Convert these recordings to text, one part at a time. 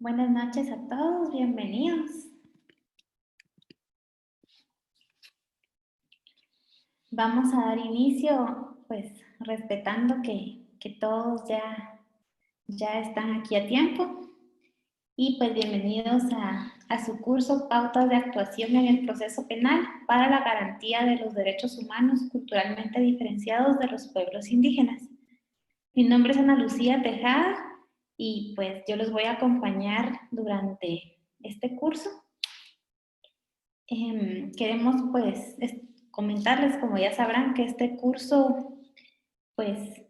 Buenas noches a todos, bienvenidos. Vamos a dar inicio, pues, respetando que todos ya están aquí a tiempo. Y pues bienvenidos a su curso Pautas de Actuación en el Proceso Penal para la Garantía de los Derechos Humanos Culturalmente Diferenciados de los Pueblos Indígenas. Mi nombre es Ana Lucía Tejada y pues yo los voy a acompañar durante este curso. Queremos pues comentarles, como ya sabrán, que este curso pues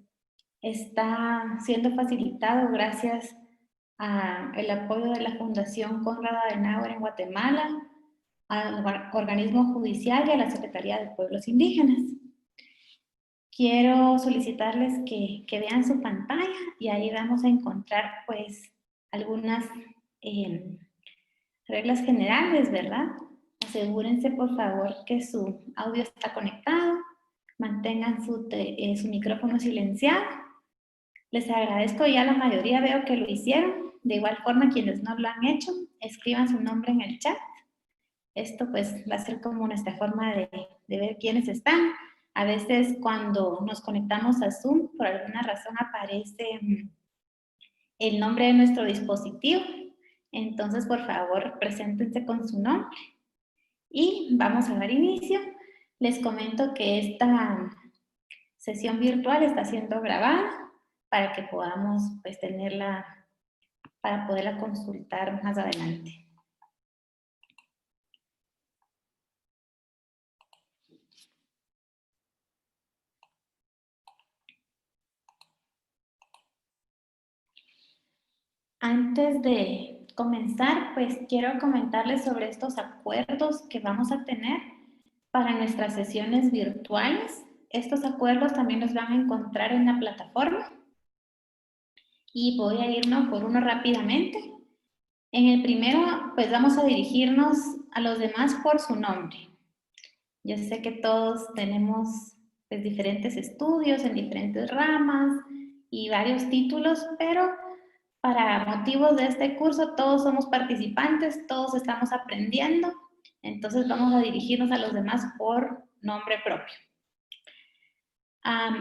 está siendo facilitado gracias al apoyo de la Fundación Konrad Adenauer en Guatemala, al organismo judicial y a la Secretaría de Pueblos Indígenas. Quiero solicitarles que vean su pantalla y ahí vamos a encontrar pues algunas reglas generales, ¿verdad? Asegúrense por favor que su audio está conectado, mantengan su micrófono silenciado. Les agradezco, ya la mayoría veo que lo hicieron. De igual forma, quienes no lo han hecho, escriban su nombre en el chat. Esto pues va a ser como nuestra forma de ver quiénes están. A veces cuando nos conectamos a Zoom, por alguna razón aparece el nombre de nuestro dispositivo. Entonces, por favor, preséntense con su nombre. Y vamos a dar inicio. Les comento que esta sesión virtual está siendo grabada para que podamos pues, tenerla, para poderla consultar más adelante. Antes de comenzar, pues quiero comentarles sobre estos acuerdos que vamos a tener para nuestras sesiones virtuales. Estos acuerdos también los van a encontrar en la plataforma. Y voy a irnos por uno rápidamente. En el primero, pues vamos a dirigirnos a los demás por su nombre. Yo sé que todos tenemos pues, diferentes estudios en diferentes ramas y varios títulos, pero para motivos de este curso todos somos participantes, todos estamos aprendiendo, entonces vamos a dirigirnos a los demás por nombre propio.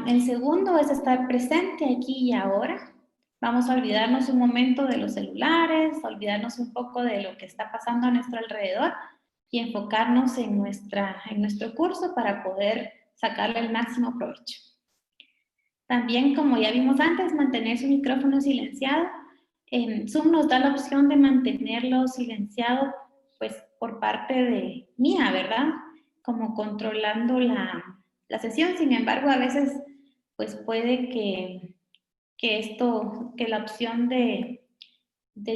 El segundo es estar presente aquí y ahora. Vamos a olvidarnos un momento de los celulares, olvidarnos un poco de lo que está pasando a nuestro alrededor y enfocarnos en nuestro curso para poder sacarle el máximo provecho. También, como ya vimos antes, mantener su micrófono silenciado. En Zoom nos da la opción de mantenerlo silenciado pues, por parte de mía, ¿verdad? Como controlando la sesión. Sin embargo, a veces pues, puede que la opción del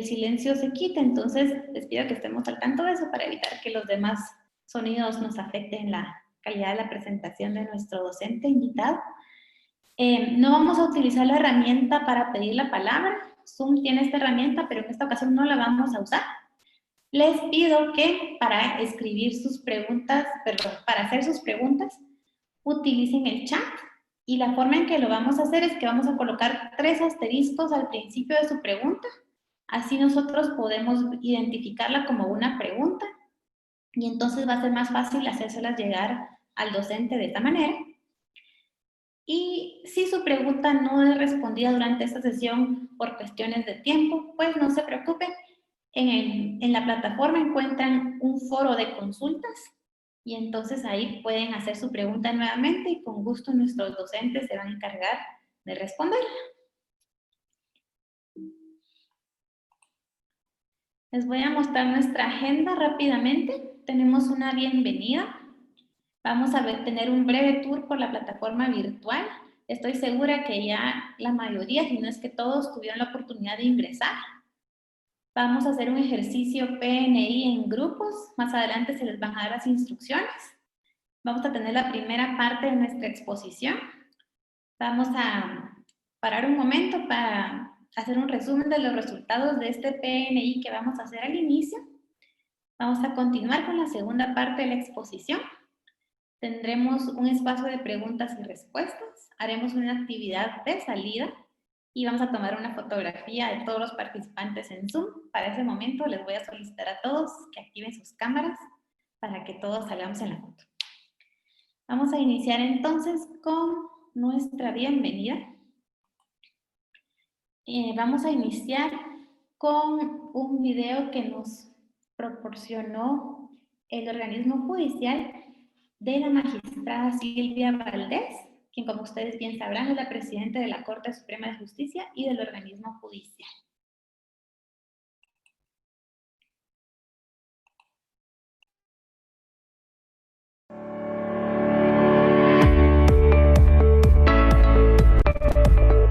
silencio se quite. Entonces, les pido que estemos al tanto de eso para evitar que los demás sonidos nos afecten la calidad de la presentación de nuestro docente invitado. No vamos a utilizar la herramienta para pedir la palabra. Zoom tiene esta herramienta, pero en esta ocasión no la vamos a usar. Les pido que para escribir sus preguntas, para hacer sus preguntas, utilicen el chat. Y la forma en que lo vamos a hacer es que vamos a colocar 3 asteriscos al principio de su pregunta. Así nosotros podemos identificarla como una pregunta. Y entonces va a ser más fácil hacérselas llegar al docente de esta manera. Y si su pregunta no es respondida durante esta sesión por cuestiones de tiempo, pues no se preocupen. En la plataforma encuentran un foro de consultas y entonces ahí pueden hacer su pregunta nuevamente y con gusto nuestros docentes se van a encargar de responderla. Les voy a mostrar nuestra agenda rápidamente. Tenemos una bienvenida. Vamos a tener un breve tour por la plataforma virtual. Estoy segura que ya la mayoría, si no es que todos, tuvieron la oportunidad de ingresar. Vamos a hacer un ejercicio PNI en grupos. Más adelante se les van a dar las instrucciones. Vamos a tener la primera parte de nuestra exposición. Vamos a parar un momento para hacer un resumen de los resultados de este PNI que vamos a hacer al inicio. Vamos a continuar con la segunda parte de la exposición. Tendremos un espacio de preguntas y respuestas. Haremos una actividad de salida y vamos a tomar una fotografía de todos los participantes en Zoom. Para ese momento les voy a solicitar a todos que activen sus cámaras para que todos salgamos en la foto. Vamos a iniciar entonces con nuestra bienvenida. Vamos a iniciar con un video que nos proporcionó el organismo judicial de la magistrada Silvia Valdés, quien, como ustedes bien sabrán, es la presidenta de la Corte Suprema de Justicia y del organismo judicial.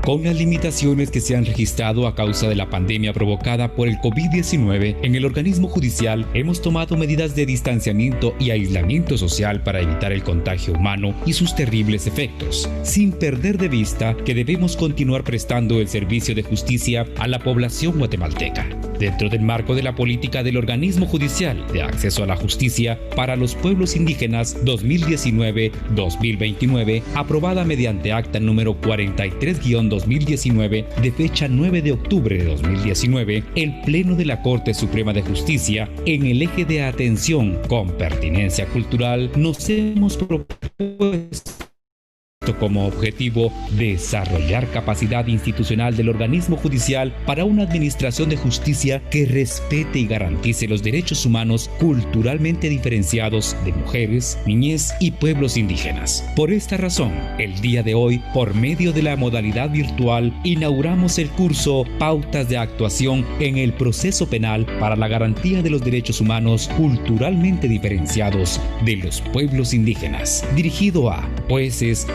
Con las limitaciones que se han registrado a causa de la pandemia provocada por el COVID-19, en el organismo judicial hemos tomado medidas de distanciamiento y aislamiento social para evitar el contagio humano y sus terribles efectos, sin perder de vista que debemos continuar prestando el servicio de justicia a la población guatemalteca. Dentro del marco de la política del organismo judicial de acceso a la justicia para los pueblos indígenas 2019-2029, aprobada mediante acta número 43-2019 de fecha 9 de octubre de 2019, el Pleno de la Corte Suprema de Justicia, en el eje de atención con pertinencia cultural, nos hemos propuesto como objetivo desarrollar capacidad institucional del organismo judicial para una administración de justicia que respete y garantice los derechos humanos culturalmente diferenciados de mujeres, niñez y pueblos indígenas. Por esta razón, el día de hoy, por medio de la modalidad virtual, inauguramos el curso Pautas de Actuación en el Proceso Penal para la Garantía de los Derechos Humanos Culturalmente Diferenciados de los Pueblos Indígenas, dirigido a jueces,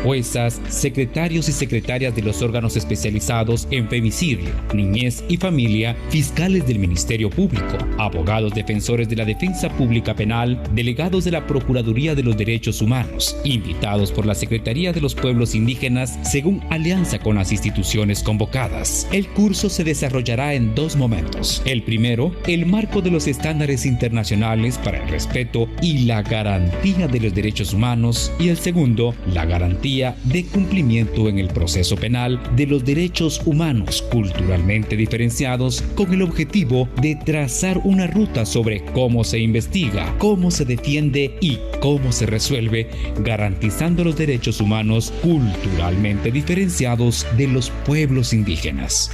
secretarios y secretarias de los órganos especializados en femicidio, niñez y familia, fiscales del Ministerio Público, abogados defensores de la Defensa Pública Penal, delegados de la Procuraduría de los Derechos Humanos, invitados por la Secretaría de los Pueblos Indígenas según alianza con las instituciones convocadas. El curso se desarrollará en dos momentos. El primero, el marco de los estándares internacionales para el respeto y la garantía de los derechos humanos, y el segundo, la garantía de cumplimiento en el proceso penal de los derechos humanos culturalmente diferenciados, con el objetivo de trazar una ruta sobre cómo se investiga, cómo se defiende y cómo se resuelve, garantizando los derechos humanos culturalmente diferenciados de los pueblos indígenas.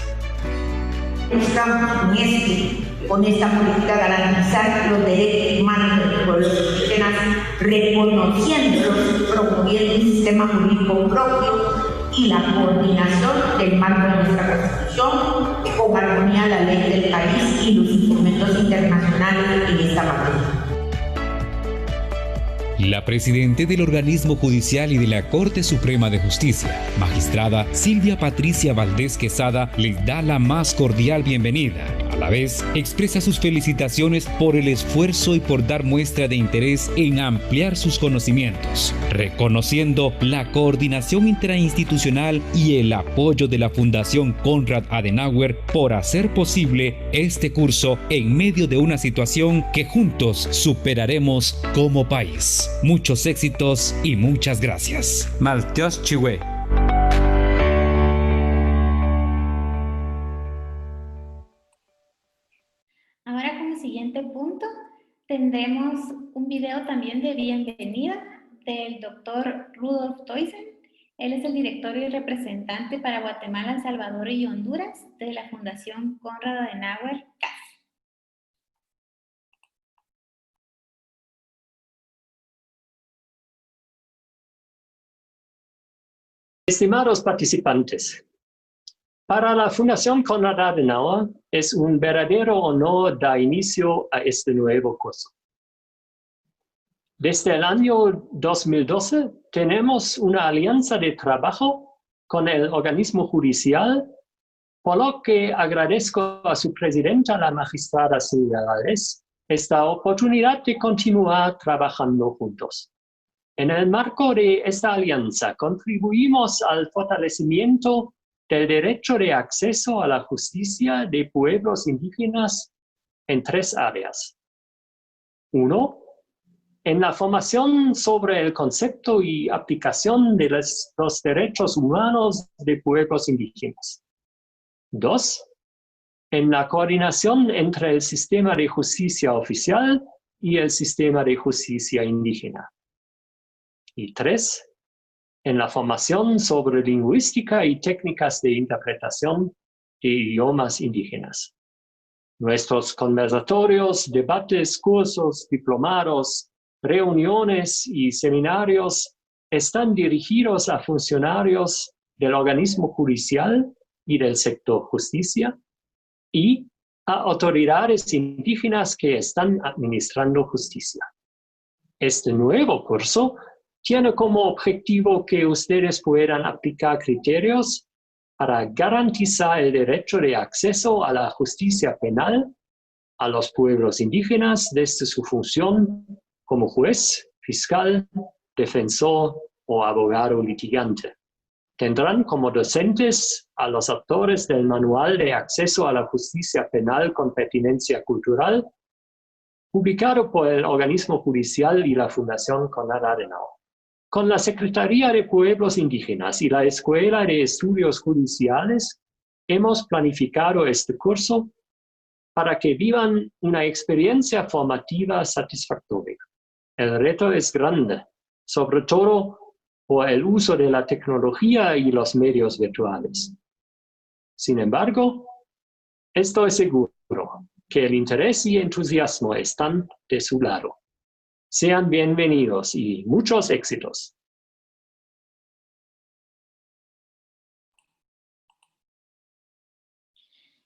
Buscamos con esta política garantizar los derechos humanos de los pueblos indígenas, reconociéndolos, promoviendo un sistema jurídico propio y la coordinación del marco de nuestra Constitución con armonía a la ley del país y los instrumentos internacionales en esta materia. La presidenta del organismo judicial y de la Corte Suprema de Justicia, magistrada Silvia Patricia Valdés Quesada, les da la más cordial bienvenida. A la vez, expresa sus felicitaciones por el esfuerzo y por dar muestra de interés en ampliar sus conocimientos, reconociendo la coordinación interinstitucional y el apoyo de la Fundación Konrad Adenauer por hacer posible este curso en medio de una situación que juntos superaremos como país. Muchos éxitos y muchas gracias. Malteos Chihué. Ahora, como siguiente punto, tendremos un video también de bienvenida del doctor Rudolf Toisen. Él es el director y representante para Guatemala, El Salvador y Honduras de la Fundación Konrad Adenauer CAS. Estimados participantes, para la Fundación Konrad Adenauer es un verdadero honor dar inicio a este nuevo curso. Desde el año 2012 tenemos una alianza de trabajo con el organismo judicial, por lo que agradezco a su presidenta, la magistrada Silvia Valdés, esta oportunidad de continuar trabajando juntos. En el marco de esta alianza contribuimos al fortalecimiento del derecho de acceso a la justicia de pueblos indígenas en tres áreas. 1. En la formación sobre el concepto y aplicación de los derechos humanos de pueblos indígenas. 2. En la coordinación entre el sistema de justicia oficial y el sistema de justicia indígena. Y 3. En la formación sobre lingüística y técnicas de interpretación de idiomas indígenas. Nuestros conversatorios, debates, cursos, diplomados, reuniones y seminarios están dirigidos a funcionarios del organismo judicial y del sector justicia y a autoridades indígenas que están administrando justicia. Este nuevo curso tiene como objetivo que ustedes puedan aplicar criterios para garantizar el derecho de acceso a la justicia penal a los pueblos indígenas desde su función como juez, fiscal, defensor o abogado litigante. Tendrán como docentes a los autores del Manual de Acceso a la Justicia Penal con Pertinencia Cultural, publicado por el organismo judicial y la Fundación Konrad Adenauer. Con la Secretaría de Pueblos Indígenas y la Escuela de Estudios Judiciales hemos planificado este curso para que vivan una experiencia formativa satisfactoria. El reto es grande, sobre todo por el uso de la tecnología y los medios virtuales. Sin embargo, estoy seguro que el interés y entusiasmo están de su lado. Sean bienvenidos y muchos éxitos.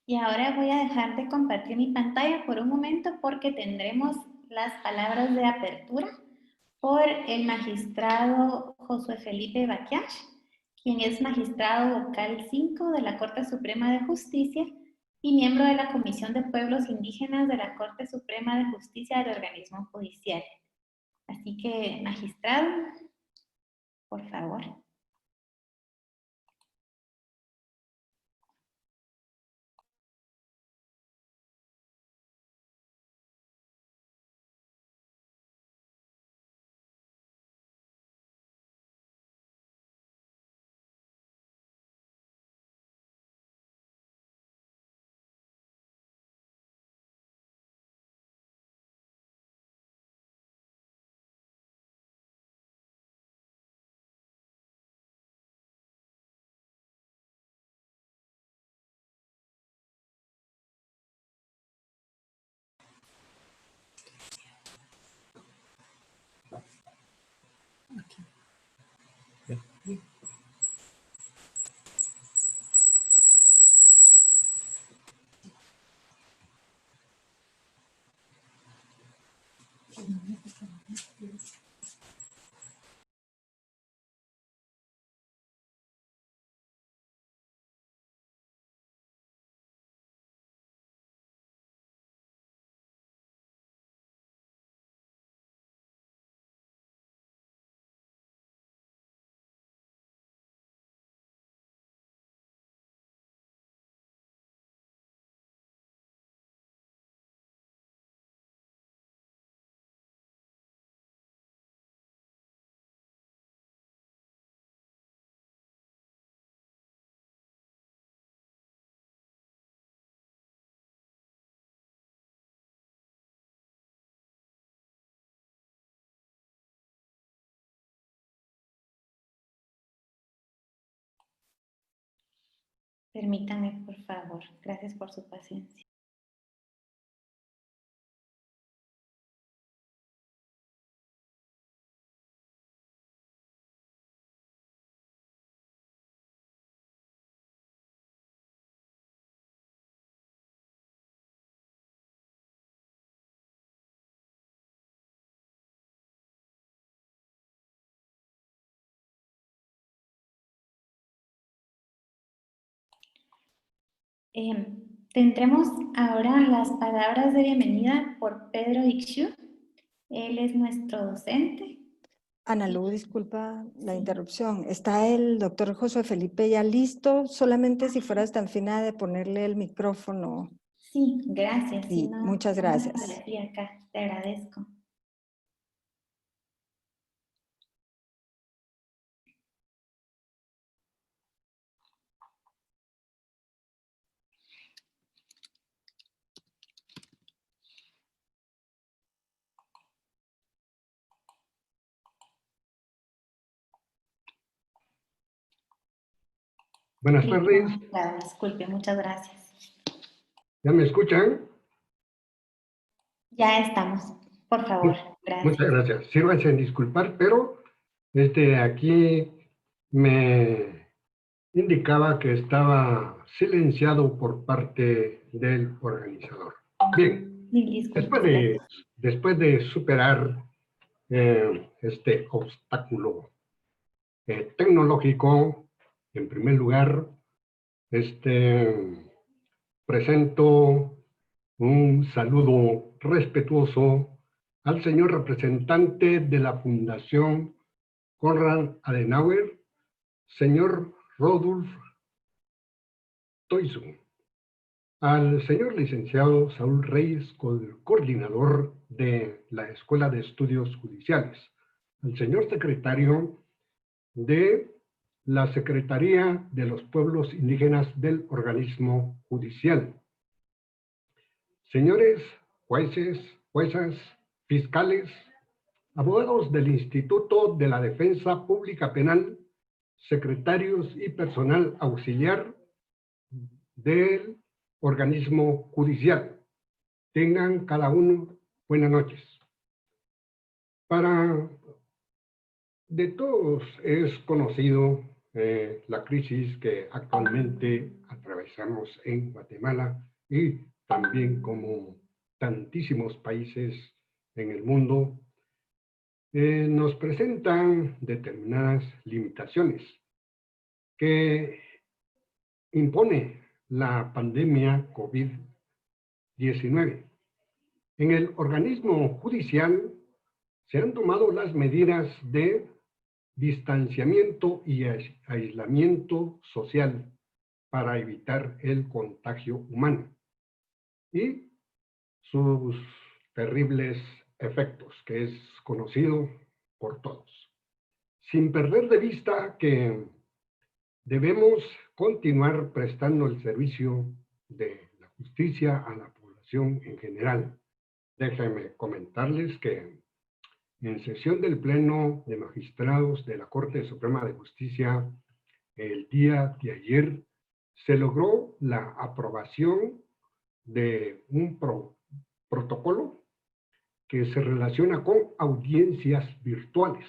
Y ahora voy a dejar de compartir mi pantalla por un momento porque tendremos las palabras de apertura por el magistrado Josué Felipe Baquiach, quien es magistrado vocal 5 de la Corte Suprema de Justicia y miembro de la Comisión de Pueblos Indígenas de la Corte Suprema de Justicia del Organismo Judicial. Así que, magistrado, por favor. Permítame, por favor. Gracias por su paciencia. Tendremos ahora las palabras de bienvenida por Pedro Ixu. Él es nuestro docente. Ana Lu, disculpa la interrupción. ¿Está el doctor Josué Felipe ya listo? Solamente si fueras tan fina de ponerle el micrófono. Sí, gracias. Sí, no, muchas gracias. No me aparecía acá. Te agradezco. Buenas tardes. Claro, disculpe, muchas gracias. ¿Ya me escuchan? Ya estamos, por favor. Gracias. Muchas gracias. Sírvanse en disculpar, pero aquí me indicaba que estaba silenciado por parte del organizador. Bien, después de superar este obstáculo tecnológico, en primer lugar, presento un saludo respetuoso al señor representante de la Fundación Konrad Adenauer, señor Rodolf Toisu, al señor licenciado Saúl Reyes, coordinador de la Escuela de Estudios Judiciales, al señor secretario de la Secretaría de los Pueblos Indígenas del Organismo Judicial, señores jueces, juezas, fiscales, abogados del Instituto de la Defensa Pública Penal, secretarios y personal auxiliar del organismo judicial. Tengan cada uno buenas noches. De todos es conocido la crisis que actualmente atravesamos en Guatemala y también como tantísimos países en el mundo, nos presentan determinadas limitaciones que impone la pandemia COVID-19. En el organismo judicial se han tomado las medidas de distanciamiento y aislamiento social para evitar el contagio humano y sus terribles efectos, que es conocido por todos. Sin perder de vista que debemos continuar prestando el servicio de la justicia a la población en general. Déjenme comentarles que en sesión del Pleno de Magistrados de la Corte Suprema de Justicia, el día de ayer, se logró la aprobación de un protocolo que se relaciona con audiencias virtuales.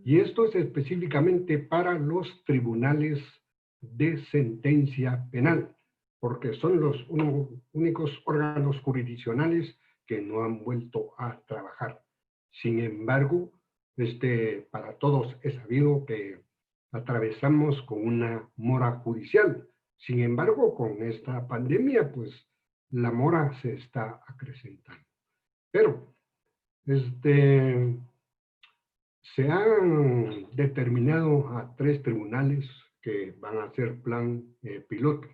Y esto es específicamente para los tribunales de sentencia penal, porque son los únicos órganos jurisdiccionales que no han vuelto a trabajar. Sin embargo, para todos es sabido que atravesamos con una mora judicial. Sin embargo, con esta pandemia, pues la mora se está acrecentando. Pero se han determinado a 3 tribunales que van a hacer plan piloto.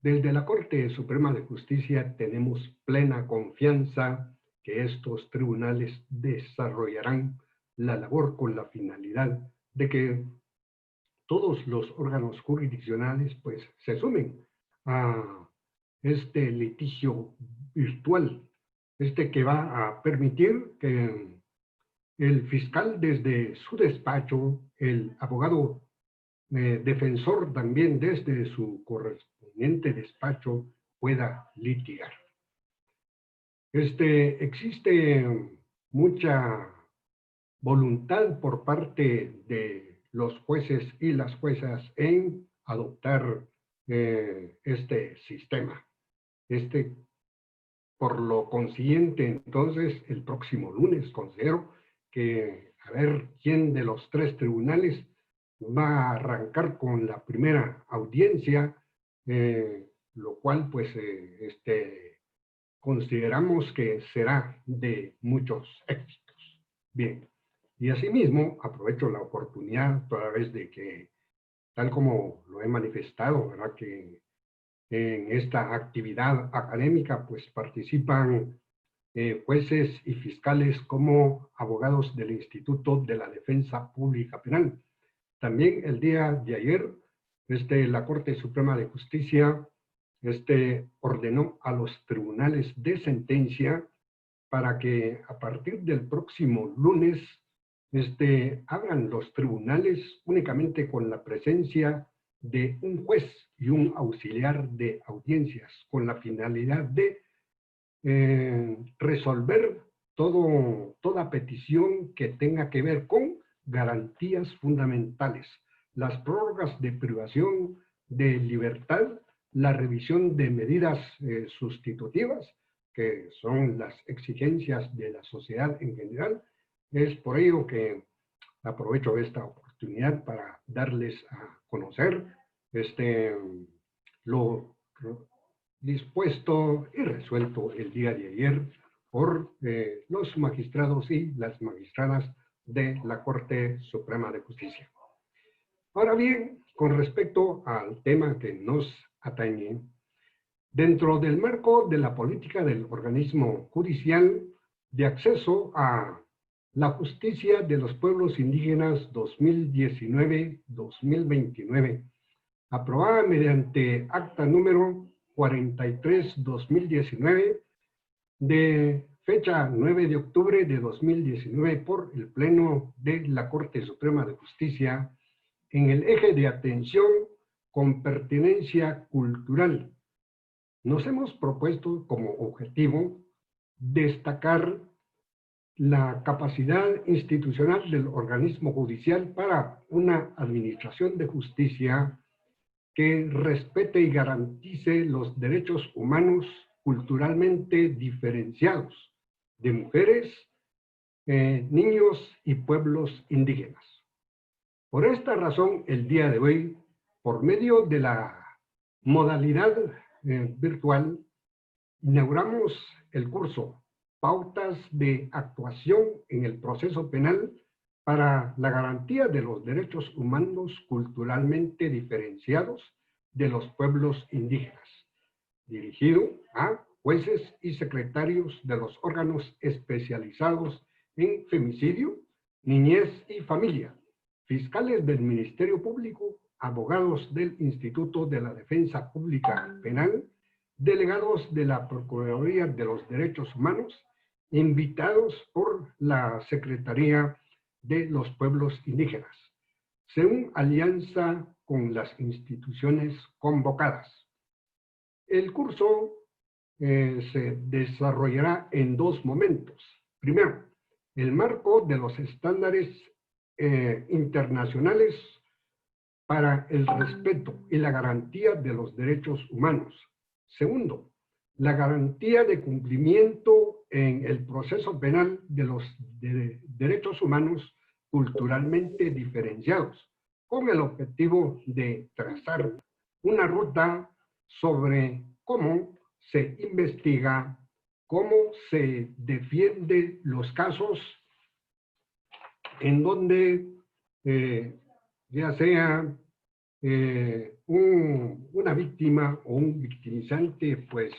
Desde la Corte Suprema de Justicia tenemos plena confianza que estos tribunales desarrollarán la labor con la finalidad de que todos los órganos jurisdiccionales pues se sumen a este litigio virtual, que va a permitir que el fiscal desde su despacho, el abogado defensor también desde su correspondiente despacho pueda litigar. Existe mucha voluntad por parte de los jueces y las juezas en adoptar este sistema. Por lo consiguiente, entonces, el próximo lunes considero que a ver quién de los 3 tribunales va a arrancar con la primera audiencia, lo cual pues consideramos que será de muchos éxitos. Bien, y asimismo aprovecho la oportunidad toda vez de que, tal como lo he manifestado, ¿verdad?, que en esta actividad académica pues participan jueces y fiscales como abogados del Instituto de la Defensa Pública Penal. También el día de ayer, la Corte Suprema de Justicia ordenó a los tribunales de sentencia para que a partir del próximo lunes abran los tribunales únicamente con la presencia de un juez y un auxiliar de audiencias con la finalidad de resolver toda petición que tenga que ver con garantías fundamentales, las prórrogas de privación de libertad, la revisión de medidas sustitutivas, que son las exigencias de la sociedad en general. Es por ello que aprovecho esta oportunidad para darles a conocer lo dispuesto y resuelto el día de ayer por los magistrados y las magistradas de la Corte Suprema de Justicia. Ahora bien, con respecto al tema que nos atañe, dentro del marco de la política del organismo judicial de acceso a la justicia de los pueblos indígenas 2019-2029, aprobada mediante acta número 43-2019, de fecha 9 de octubre de 2019 por el Pleno de la Corte Suprema de Justicia, en el eje de atención con pertinencia cultural. Nos hemos propuesto como objetivo destacar la capacidad institucional del organismo judicial para una administración de justicia que respete y garantice los derechos humanos culturalmente diferenciados de mujeres, niños y pueblos indígenas. Por esta razón, el día de hoy, por medio de la modalidad virtual, inauguramos el curso Pautas de actuación en el proceso penal para la garantía de los derechos humanos culturalmente diferenciados de los pueblos indígenas, dirigido a jueces y secretarios de los órganos especializados en femicidio, niñez y familia, fiscales del Ministerio Público, abogados del Instituto de la Defensa Pública Penal, delegados de la Procuraduría de los Derechos Humanos, invitados por la Secretaría de los Pueblos Indígenas, según alianza con las instituciones convocadas. El curso se desarrollará en dos momentos. Primero, el marco de los estándares internacionales para el respeto y la garantía de los derechos humanos. Segundo, la garantía de cumplimiento en el proceso penal de los derechos humanos culturalmente diferenciados, con el objetivo de trazar una ruta sobre cómo se investiga, cómo se defiende los casos en donde ya sea una víctima o un victimizante, pues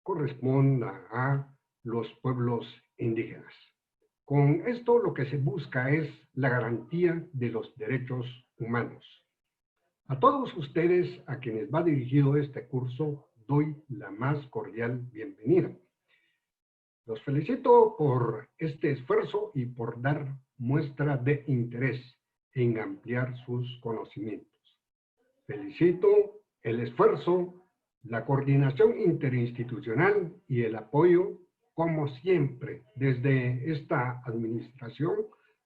corresponda a los pueblos indígenas. Con esto lo que se busca es la garantía de los derechos humanos. A todos ustedes a quienes va dirigido este curso, doy la más cordial bienvenida. Los felicito por este esfuerzo y por dar muestra de interés en ampliar sus conocimientos. Felicito el esfuerzo, la coordinación interinstitucional y el apoyo, como siempre, desde esta administración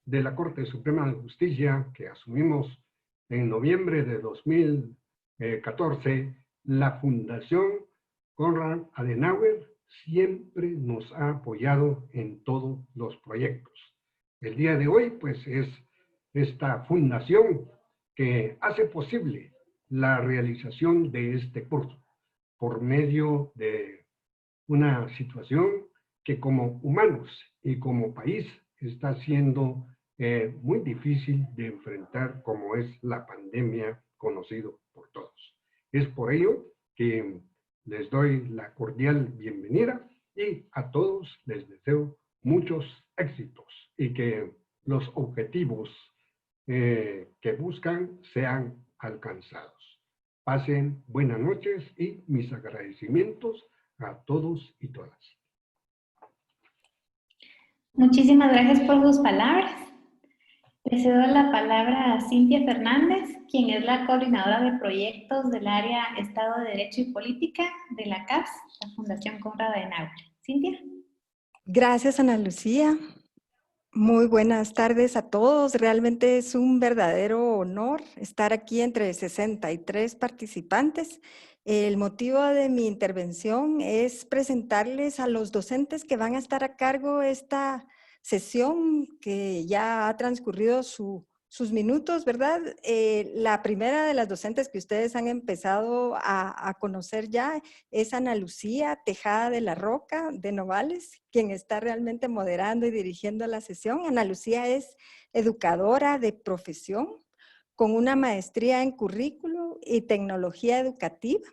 de la Corte Suprema de Justicia, que asumimos en noviembre de 2014, la Fundación Konrad Adenauer siempre nos ha apoyado en todos los proyectos. El día de hoy, pues, es esta fundación que hace posible la realización de este curso por medio de una situación que como humanos y como país está siendo muy difícil de enfrentar, como es la pandemia conocido por todos. Es por ello que les doy la cordial bienvenida y a todos les deseo muchos éxitos y que los objetivos que buscan sean alcanzados. Pasen buenas noches y mis agradecimientos a todos y todas. Muchísimas gracias por sus palabras. Le cedo la palabra a Cintia Fernández, quien es la coordinadora de proyectos del área Estado de Derecho y Política de la CAPS, la Fundación Konrad Adenauer. Cintia. Gracias, Ana Lucía. Muy buenas tardes a todos. Realmente es un verdadero honor estar aquí entre 63 participantes. El motivo de mi intervención es presentarles a los docentes que van a estar a cargo esta sesión que ya ha transcurrido sus minutos, ¿verdad? La primera de las docentes que ustedes han empezado a conocer ya es Ana Lucía Tejada de la Roca de Novales, quien está realmente moderando y dirigiendo la sesión. Ana Lucía es educadora de profesión con una maestría en currículo y tecnología educativa.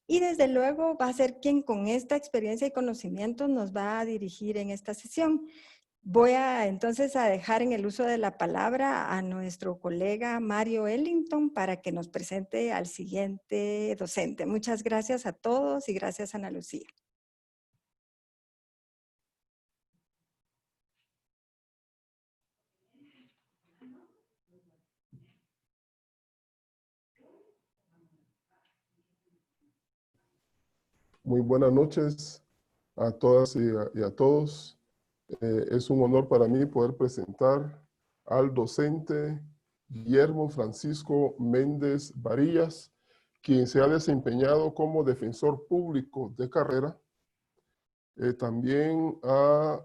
Y desde luego va a ser quien con esta experiencia y conocimientos nos va a dirigir en esta sesión. Voy entonces a dejar en el uso de la palabra a nuestro colega Mario Ellington para que nos presente al siguiente docente. Muchas gracias a todos y gracias, Ana Lucía. Muy buenas noches a todas y a todos. Es un honor para mí poder presentar al docente Guillermo Francisco Méndez Varillas, quien se ha desempeñado como defensor público de carrera. También ha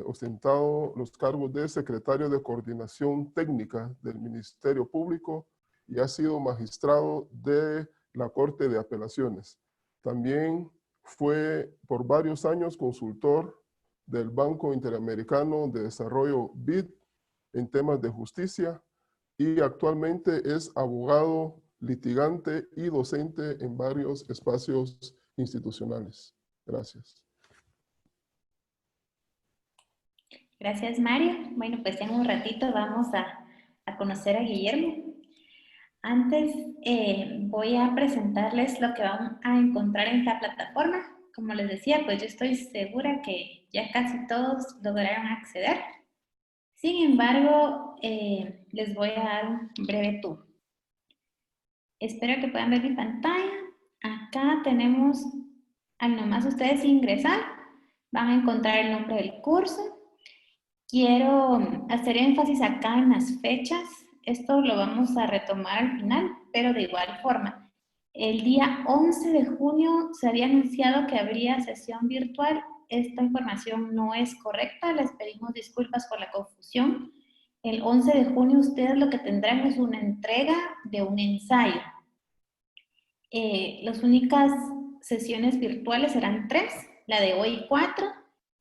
ostentado los cargos de secretario de Coordinación Técnica del Ministerio Público y ha sido magistrado de la Corte de Apelaciones. También fue por varios años consultor del Banco Interamericano de Desarrollo BID en temas de justicia y actualmente es abogado, litigante y docente en varios espacios institucionales. Gracias. Gracias, Mario. Bueno, pues en un ratito vamos a conocer a Guillermo. Antes voy a presentarles lo que van a encontrar en esta plataforma. Como les decía, pues yo estoy segura que ya casi todos lograron acceder. Sin embargo, les voy a dar un breve tour. Espero que puedan ver mi pantalla. Acá tenemos, al nomás ustedes ingresar, van a encontrar el nombre del curso. Quiero hacer énfasis acá en las fechas. Esto lo vamos a retomar al final, pero de igual forma. El día 11 de junio se había anunciado que habría sesión virtual. Esta información no es correcta. Les pedimos disculpas por la confusión. El 11 de junio ustedes lo que tendrán es una entrega de un ensayo. Las únicas sesiones virtuales serán 3, la de hoy 4,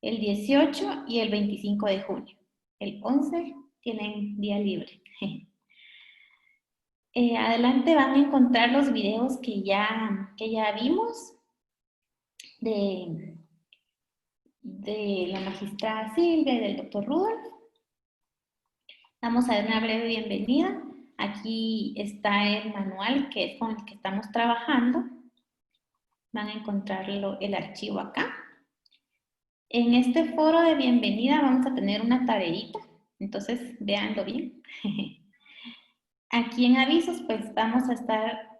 el 18 y el 25 de junio. El 11 tienen día libre. Adelante van a encontrar los videos que ya vimos de la magistrada Silvia y del doctor Rudolf. Vamos a dar una breve bienvenida. Aquí está el manual que es con el que estamos trabajando. Van a encontrar el archivo acá. En este foro de bienvenida vamos a tener una tareita, entonces véanlo bien. Aquí en avisos pues vamos a estar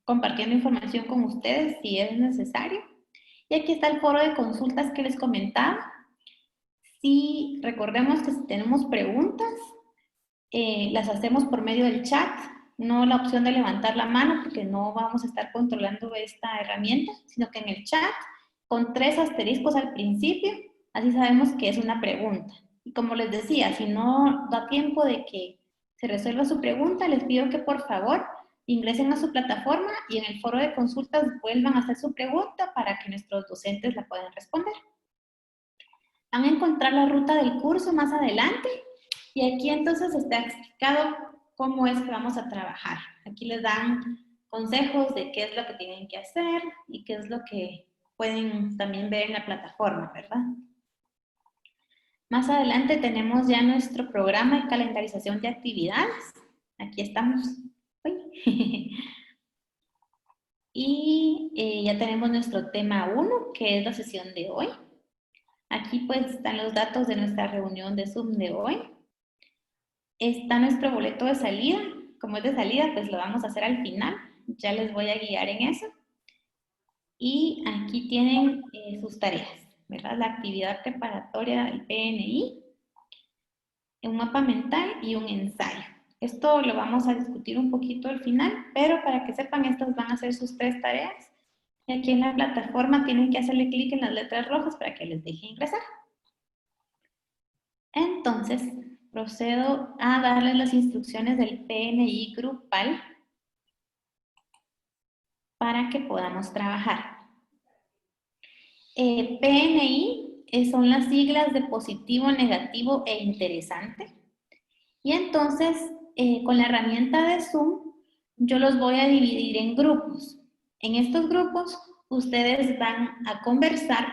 compartiendo información con ustedes si es necesario. Y aquí está el foro de consultas que les comentaba. Sí, recordemos que si tenemos preguntas, las hacemos por medio del chat, no la opción de levantar la mano porque no vamos a estar controlando esta herramienta, sino que en el chat, con 3 asteriscos al principio, así sabemos que es una pregunta. Y como les decía, si no da tiempo de que se resuelva su pregunta, les pido que por favor ingresen a su plataforma y en el foro de consultas vuelvan a hacer su pregunta para que nuestros docentes la puedan responder. Van a encontrar la ruta del curso más adelante y aquí entonces está explicado cómo es que vamos a trabajar. Aquí les dan consejos de qué es lo que tienen que hacer y qué es lo que pueden también ver en la plataforma, ¿verdad? Más adelante tenemos ya nuestro programa de calendarización de actividades. Aquí estamos. Y ya tenemos nuestro tema 1, que es la sesión de hoy. Aquí pues están los datos de nuestra reunión de Zoom de hoy. está nuestro boleto de salida. Como es de salida, pues lo vamos a hacer al final. Ya les voy a guiar en eso. Y aquí tienen sus tareas, ¿verdad? La actividad preparatoria del PNI, un mapa mental y un ensayo. Esto lo vamos a discutir un poquito al final, pero para que sepan, estas van a ser sus 3 tareas. Y aquí en la plataforma tienen que hacerle clic en las letras rojas para que les deje ingresar. Entonces, procedo a darles las instrucciones del PNI grupal para que podamos trabajar. PNI son las siglas de positivo, negativo e interesante. Y entonces, con la herramienta de Zoom, yo los voy a dividir en grupos. En estos grupos, ustedes van a conversar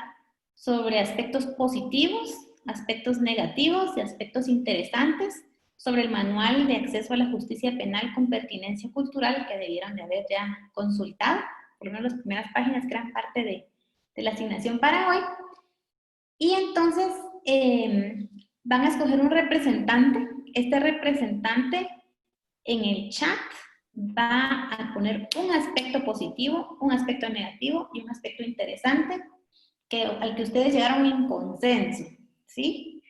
sobre aspectos positivos, aspectos negativos y aspectos interesantes sobre el manual de acceso a la justicia penal con pertinencia cultural que debieron de haber ya consultado, por lo menos las primeras páginas que eran parte de la asignación para hoy. Y entonces van a escoger un representante. Este representante en el chat va a poner un aspecto positivo, un aspecto negativo y un aspecto interesante al que ustedes llegaron en consenso, ¿sí?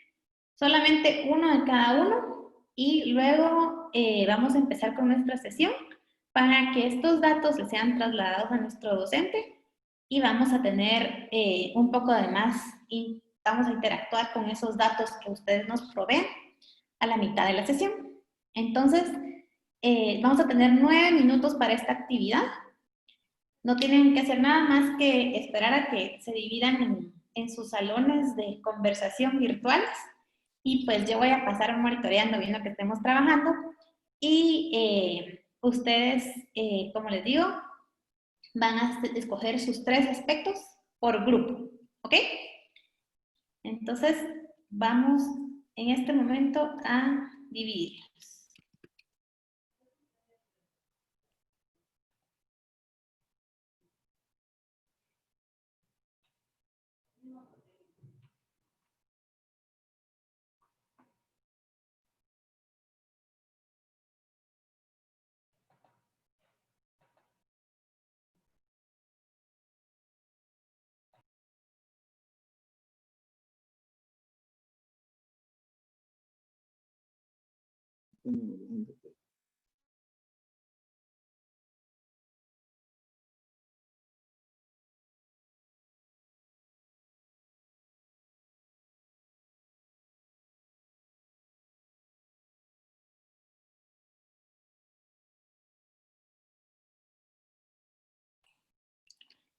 Solamente uno de cada uno y luego vamos a empezar con nuestra sesión para que estos datos les sean trasladados a nuestro docente y vamos a tener un poco de más y vamos a interactuar con esos datos que ustedes nos proveen a la mitad de la sesión. Entonces, vamos a tener 9 minutos para esta actividad. No tienen que hacer nada más que esperar a que se dividan en sus salones de conversación virtuales y pues yo voy a pasar monitoreando, viendo que estemos trabajando y ustedes, como les digo, van a escoger sus 3 aspectos por grupo, ¿ok? Entonces, vamos en este momento a dividirlos.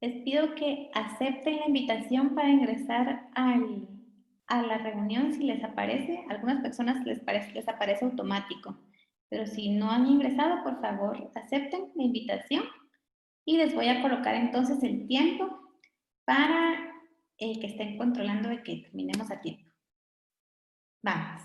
Les pido que acepten la invitación para ingresar a la reunión si les aparece. A algunas personas les aparece automático, pero si no han ingresado, por favor, acepten la invitación y les voy a colocar entonces el tiempo para que estén controlando de que terminemos a tiempo. Vamos.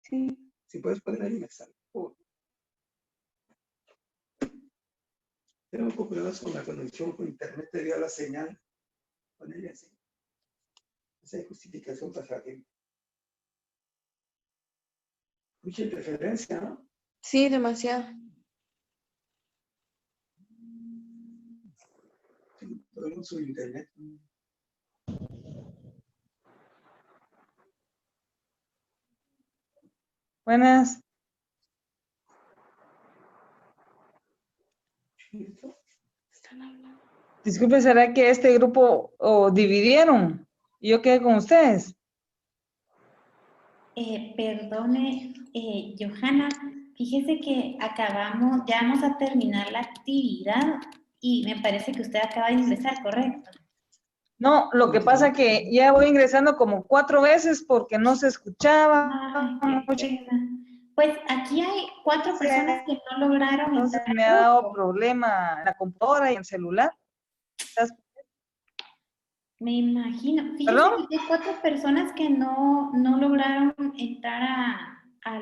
Sí. Si puedes poner ahí, me sale. Tengo problemas con la conexión con internet, te dio la señal. Ponele así. Esa es justificación para que. Mucha interferencia, ¿no? Sí, demasiado. Podemos subir internet. Buenas. Disculpe, ¿será que este grupo dividieron? ¿Y yo quedé con ustedes? Perdone, Johanna, fíjese que ya vamos a terminar la actividad y me parece que usted acaba de ingresar, ¿correcto? No, lo que pasa que ya voy ingresando como 4 veces porque no se escuchaba. Ay, qué pena. Pues aquí hay 4 personas que no lograron Entonces entrar me al ha dado grupo. problema la computadora y el celular. Me imagino. Fíjense ¿Perdón? que hay 4 personas que no lograron entrar a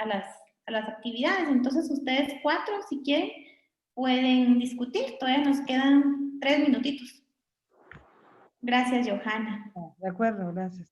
las actividades. Entonces, ustedes 4, si quieren, pueden discutir. Todavía nos quedan 3 minutitos. Gracias, Johanna. De acuerdo, gracias.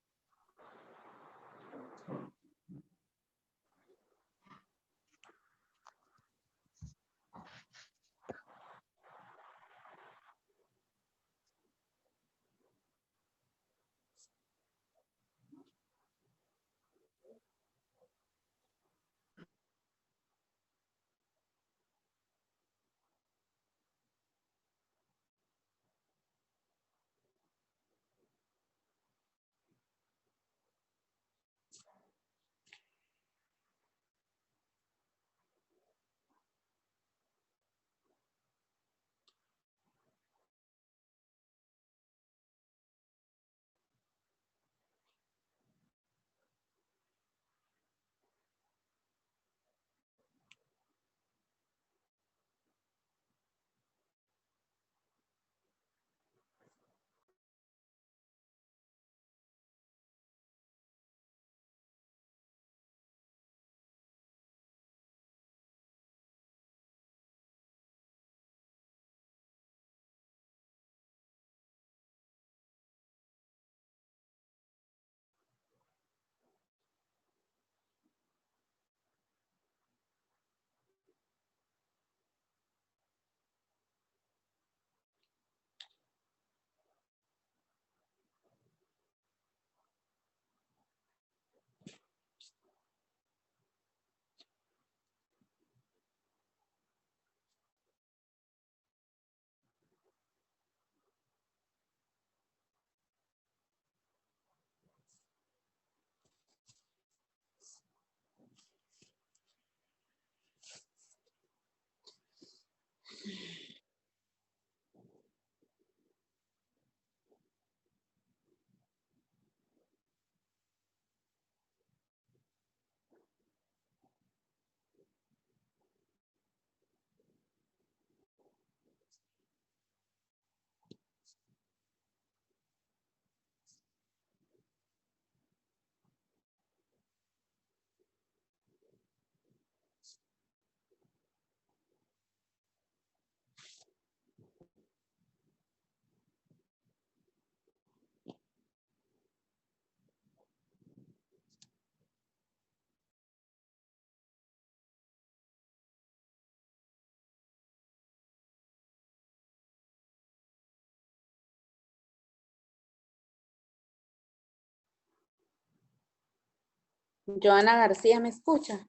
Joana García, ¿me escucha?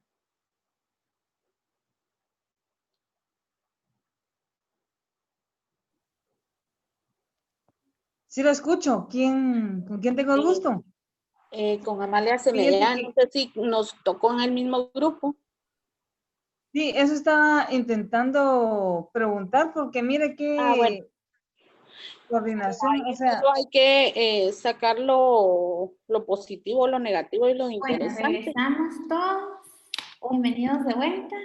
Sí lo escucho. ¿Con quién tengo el gusto? Con Amalia Semellán, no sé si nos tocó en el mismo grupo. Sí, eso estaba intentando preguntar porque mire que Bueno. coordinación, Ahí o sea... solo hay que sacar lo positivo, lo negativo y lo interesante. Bueno, regresamos todos. Bienvenidos de vuelta.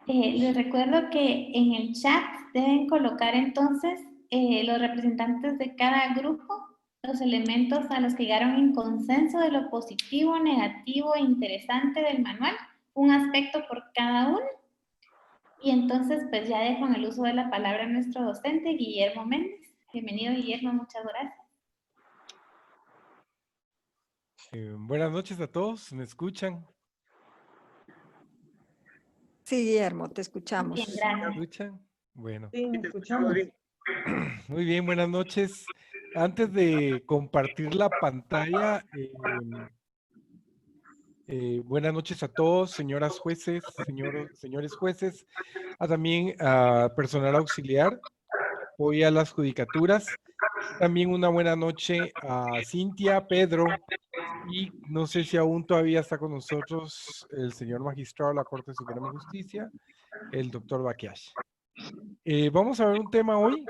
Les recuerdo que en el chat deben colocar entonces los representantes de cada grupo los elementos a los que llegaron en consenso de lo positivo, negativo e interesante del manual, un aspecto por cada uno. Y entonces, pues ya dejo en el uso de la palabra a nuestro docente, Guillermo Méndez. Bienvenido, Guillermo, muchas gracias. Buenas noches a todos, ¿me escuchan? Sí, Guillermo, te escuchamos. Bien, gracias. ¿Me escuchan? Bueno. Sí, escuchamos. Muy bien, buenas noches. Antes de compartir la pantalla, buenas noches a todos, señoras jueces, señores jueces, también a personal auxiliar, hoy a las judicaturas. También una buena noche a Cintia, Pedro, y no sé si aún todavía está con nosotros el señor magistrado de la Corte Suprema de Justicia, el doctor Baquiash. Vamos a ver un tema hoy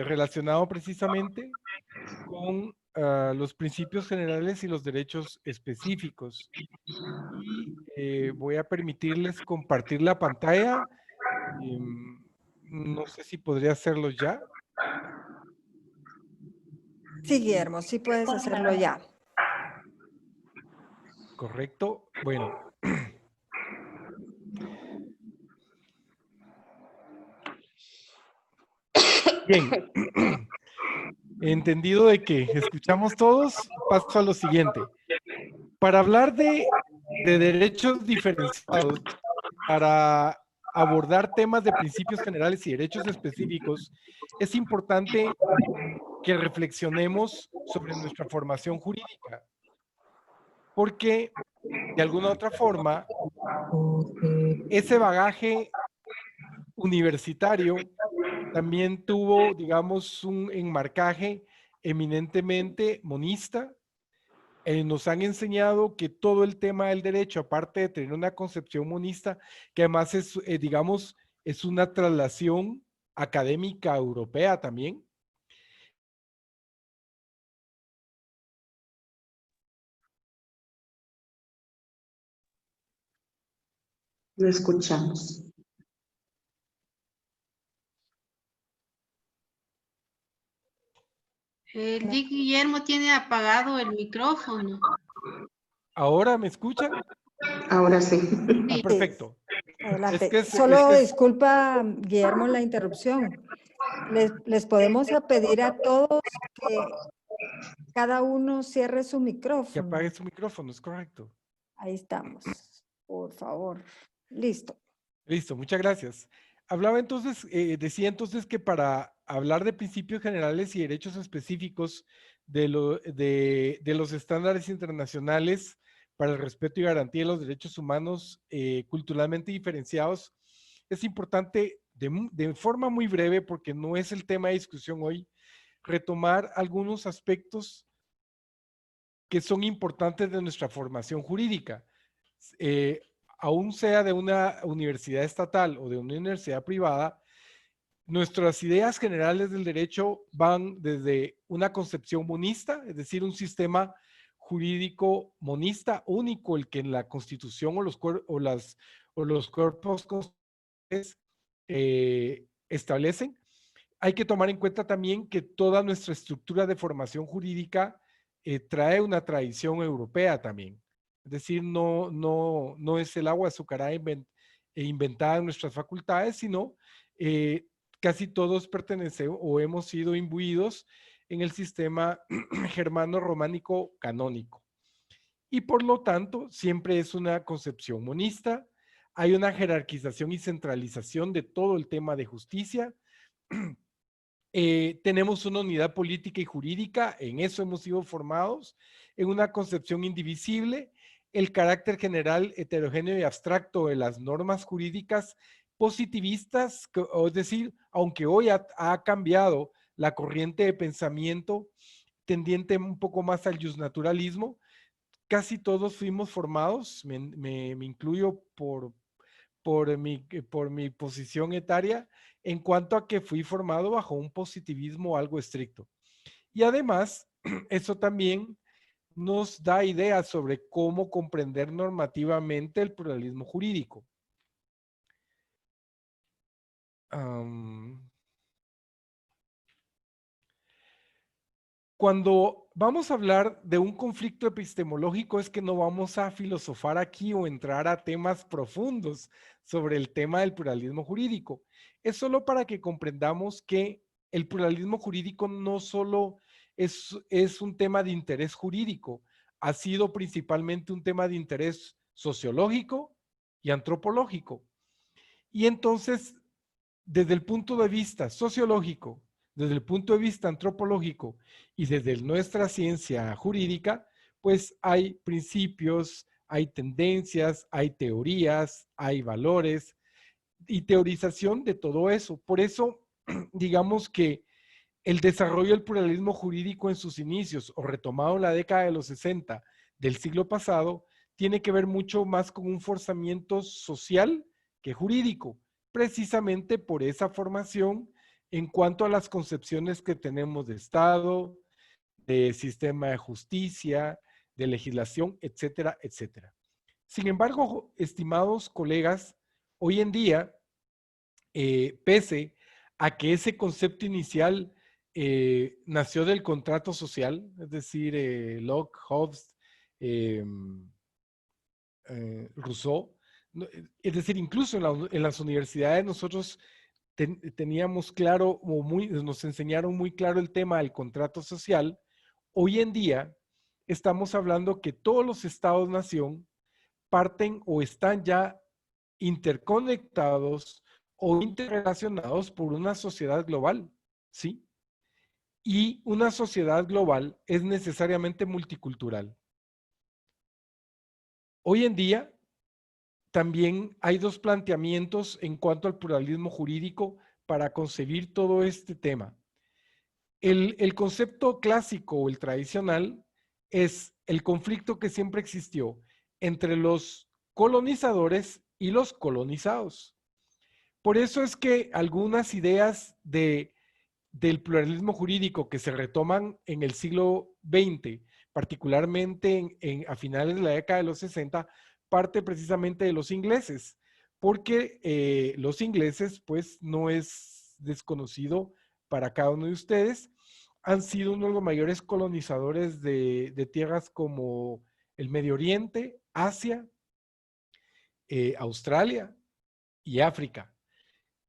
relacionado precisamente con los principios generales y los derechos específicos. Y voy a permitirles compartir la pantalla. No sé si podría hacerlo ya. Sí, Guillermo, sí puedes hacerlo ya. Correcto. Bueno. Bien. Entendido de que escuchamos todos, paso a lo siguiente. Para hablar de derechos diferenciados, para abordar temas de principios generales y derechos específicos, es importante que reflexionemos sobre nuestra formación jurídica, porque de alguna otra forma, ese bagaje universitario también tuvo, digamos, un enmarcaje eminentemente monista. Nos han enseñado que todo el tema del derecho, aparte de tener una concepción monista, que además es, digamos, es una traslación académica europea también. Lo escuchamos. El Guillermo tiene apagado el micrófono. ¿Ahora me escuchan? Ahora sí. Ah, perfecto. Adelante. Solo disculpa, Guillermo, la interrupción. Les podemos pedir a todos que cada uno cierre su micrófono. Que apague su micrófono, es correcto. Ahí estamos. Por favor. Listo. Listo, muchas gracias. Hablaba entonces, decía entonces que para hablar de principios generales y derechos específicos de los estándares internacionales para el respeto y garantía de los derechos humanos culturalmente diferenciados, es importante de forma muy breve, porque no es el tema de discusión hoy, retomar algunos aspectos que son importantes de nuestra formación jurídica. Aún sea de una universidad estatal o de una universidad privada, nuestras ideas generales del derecho van desde una concepción monista, es decir, un sistema jurídico monista único, el que en la Constitución o los cuerpos constitucionales establecen. Hay que tomar en cuenta también que toda nuestra estructura de formación jurídica trae una tradición europea también. Es decir, no es el agua azucarada inventada en nuestras facultades, sino casi todos pertenecemos o hemos sido imbuidos en el sistema germano-románico canónico. Y por lo tanto, siempre es una concepción monista. Hay una jerarquización y centralización de todo el tema de justicia. Tenemos una unidad política y jurídica, en eso hemos sido formados, en una concepción indivisible, el carácter general, heterogéneo y abstracto de las normas jurídicas positivistas, es decir, aunque hoy ha cambiado la corriente de pensamiento tendiente un poco más al justnaturalismo, casi todos fuimos formados, me incluyo por mi posición etaria, en cuanto a que fui formado bajo un positivismo algo estricto. Y además, eso también nos da ideas sobre cómo comprender normativamente el pluralismo jurídico. cuando vamos a hablar de un conflicto epistemológico es que no vamos a filosofar aquí o entrar a temas profundos sobre el tema del pluralismo jurídico. Es solo para que comprendamos que el pluralismo jurídico no solo es un tema de interés jurídico, ha sido principalmente un tema de interés sociológico y antropológico. Y entonces, desde el punto de vista sociológico, desde el punto de vista antropológico y desde nuestra ciencia jurídica, pues hay principios, hay tendencias, hay teorías, hay valores y teorización de todo eso. Por eso, digamos que el desarrollo del pluralismo jurídico en sus inicios o retomado en la década de los 60 del siglo pasado tiene que ver mucho más con un forzamiento social que jurídico, precisamente por esa formación en cuanto a las concepciones que tenemos de Estado, de sistema de justicia, de legislación, etcétera, etcétera. Sin embargo, estimados colegas, hoy en día, pese a que ese concepto inicial nació del contrato social, es decir, Locke, Hobbes, Rousseau, es decir, incluso en las universidades nosotros teníamos claro, nos enseñaron muy claro el tema del contrato social. Hoy en día estamos hablando que todos los estados-nación parten o están ya interconectados o interrelacionados por una sociedad global, ¿sí? Y una sociedad global es necesariamente multicultural. Hoy en día también hay dos planteamientos en cuanto al pluralismo jurídico para concebir todo este tema. El concepto clásico o el tradicional es el conflicto que siempre existió entre los colonizadores y los colonizados. Por eso es que algunas ideas del pluralismo jurídico que se retoman en el siglo XX, particularmente a finales de la década de los 60, parte precisamente de los ingleses, porque los ingleses, pues, no es desconocido para cada uno de ustedes, han sido uno de los mayores colonizadores de tierras como el Medio Oriente, Asia, Australia y África.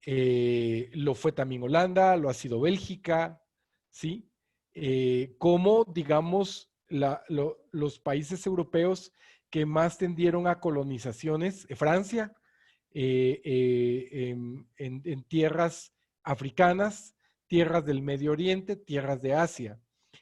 Lo fue también Holanda, lo ha sido Bélgica, ¿sí? Como, digamos, los países europeos que más tendieron a colonizaciones, Francia, en tierras africanas, tierras del Medio Oriente, tierras de Asia.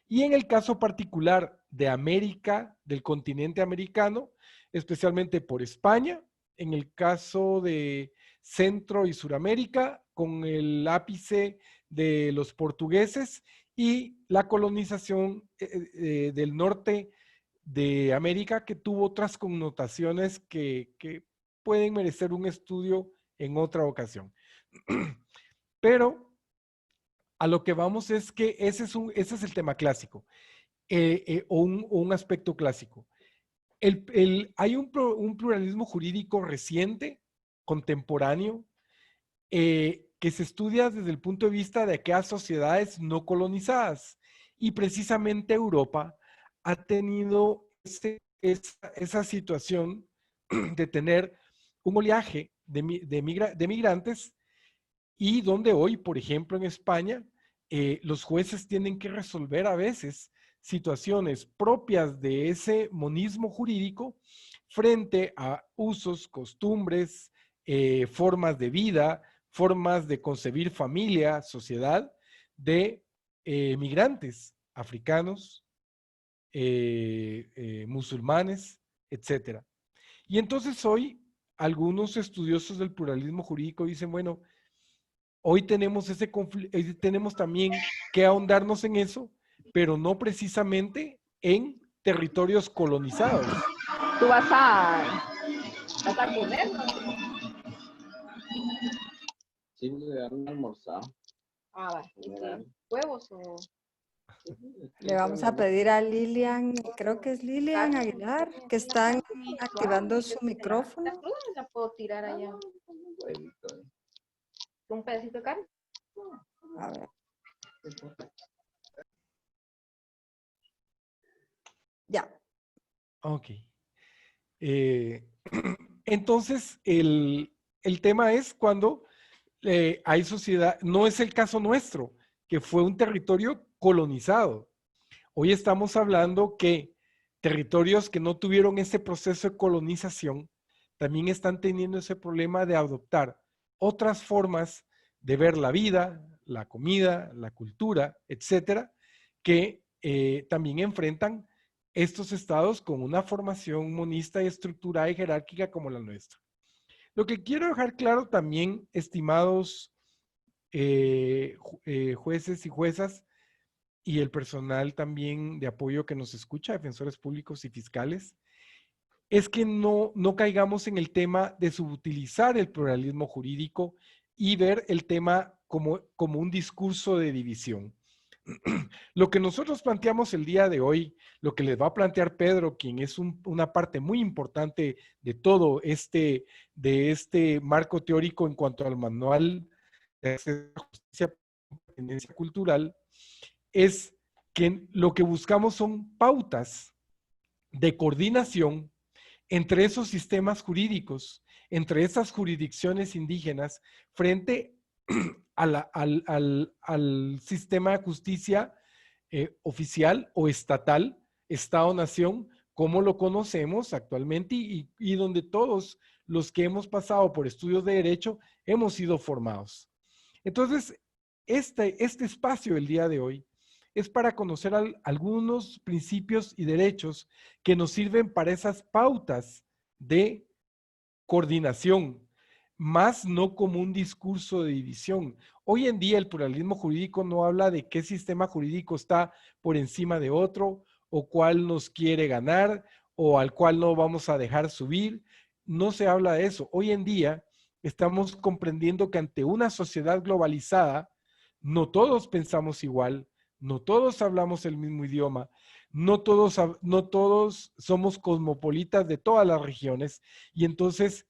Y en el caso particular de América, del continente americano, especialmente por España, en el caso de Centro y Suramérica, con el ápice de los portugueses y la colonización del norte de América, que tuvo otras connotaciones que pueden merecer un estudio en otra ocasión. Pero a lo que vamos es que ese es el tema clásico, o un aspecto clásico. Hay un pluralismo jurídico reciente, contemporáneo, que se estudia desde el punto de vista de aquellas sociedades no colonizadas. Y precisamente Europa ha tenido esa situación de tener un oleaje de migrantes, y donde hoy, por ejemplo, en España, los jueces tienen que resolver a veces situaciones propias de ese monismo jurídico frente a usos, costumbres, formas de vida, formas de concebir familia, sociedad de migrantes africanos, musulmanes, etc. Y entonces hoy algunos estudiosos del pluralismo jurídico dicen, bueno, hoy tenemos ese conflicto, tenemos también que ahondarnos en eso, pero no precisamente en territorios colonizados. ¿Tú vas a comer? Sí, le dan almorzado. Ah, va. ¿Huevos o...? Le vamos a pedir a Lilian, creo que es Lilian Aguilar, que están activando su micrófono. ¿La cruda la puedo tirar allá? ¿Un pedacito de carne? A ver. Ya. Ok. Entonces, el tema es cuando hay sociedad, no es el caso nuestro, que fue un territorio colonizado. Hoy estamos hablando que territorios que no tuvieron ese proceso de colonización también están teniendo ese problema de adoptar otras formas de ver la vida, la comida, la cultura, etcétera, que también enfrentan estos estados con una formación monista y estructurada y jerárquica como la nuestra. Lo que quiero dejar claro también, estimados jueces y juezas, y el personal también de apoyo que nos escucha, defensores públicos y fiscales, es que no caigamos en el tema de subutilizar el pluralismo jurídico y ver el tema como un discurso de división. Lo que nosotros planteamos el día de hoy, lo que les va a plantear Pedro, quien es una parte muy importante de todo este marco teórico en cuanto al manual de acceso a justicia y pertinencia cultural, es que lo que buscamos son pautas de coordinación entre esos sistemas jurídicos, entre esas jurisdicciones indígenas, frente al sistema de justicia oficial o estatal, Estado-Nación, como lo conocemos actualmente y donde todos los que hemos pasado por estudios de derecho hemos sido formados. Entonces, este espacio del día de hoy es para conocer algunos principios y derechos que nos sirven para esas pautas de coordinación, más no como un discurso de división. Hoy en día el pluralismo jurídico no habla de qué sistema jurídico está por encima de otro, o cuál nos quiere ganar, o al cual no vamos a dejar subir. No se habla de eso. Hoy en día estamos comprendiendo que ante una sociedad globalizada, no todos pensamos igual, no todos hablamos el mismo idioma, no todos somos cosmopolitas de todas las regiones, y entonces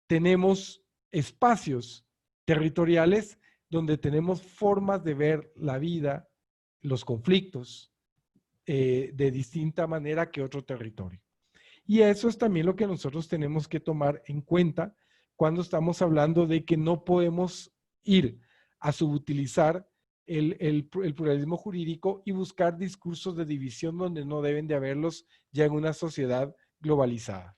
tenemos espacios territoriales donde tenemos formas de ver la vida, los conflictos, de distinta manera que otro territorio. Y eso es también lo que nosotros tenemos que tomar en cuenta cuando estamos hablando de que no podemos ir a subutilizar el pluralismo jurídico y buscar discursos de división donde no deben de haberlos ya en una sociedad globalizada.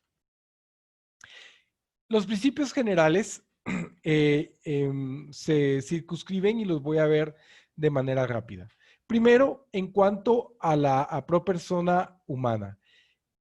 Los principios generales se circunscriben y los voy a ver de manera rápida. Primero, en cuanto a la pro persona humana.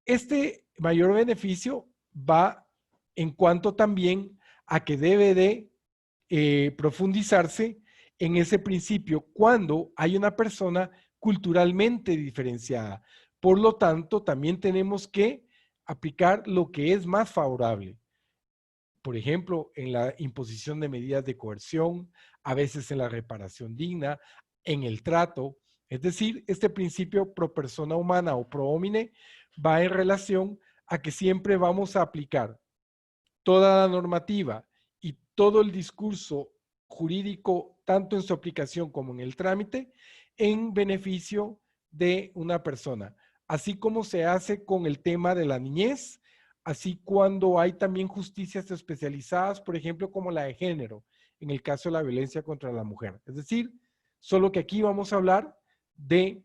Este mayor beneficio va en cuanto también a que debe de profundizarse en ese principio cuando hay una persona culturalmente diferenciada. Por lo tanto, también tenemos que aplicar lo que es más favorable. Por ejemplo, en la imposición de medidas de coerción, a veces en la reparación digna, en el trato. Es decir, este principio pro persona humana o pro homine va en relación a que siempre vamos a aplicar toda la normativa y todo el discurso jurídico, tanto en su aplicación como en el trámite, en beneficio de una persona. Así como se hace con el tema de la niñez, así cuando hay también justicias especializadas, por ejemplo, como la de género, en el caso de la violencia contra la mujer. Es decir, solo que aquí vamos a hablar de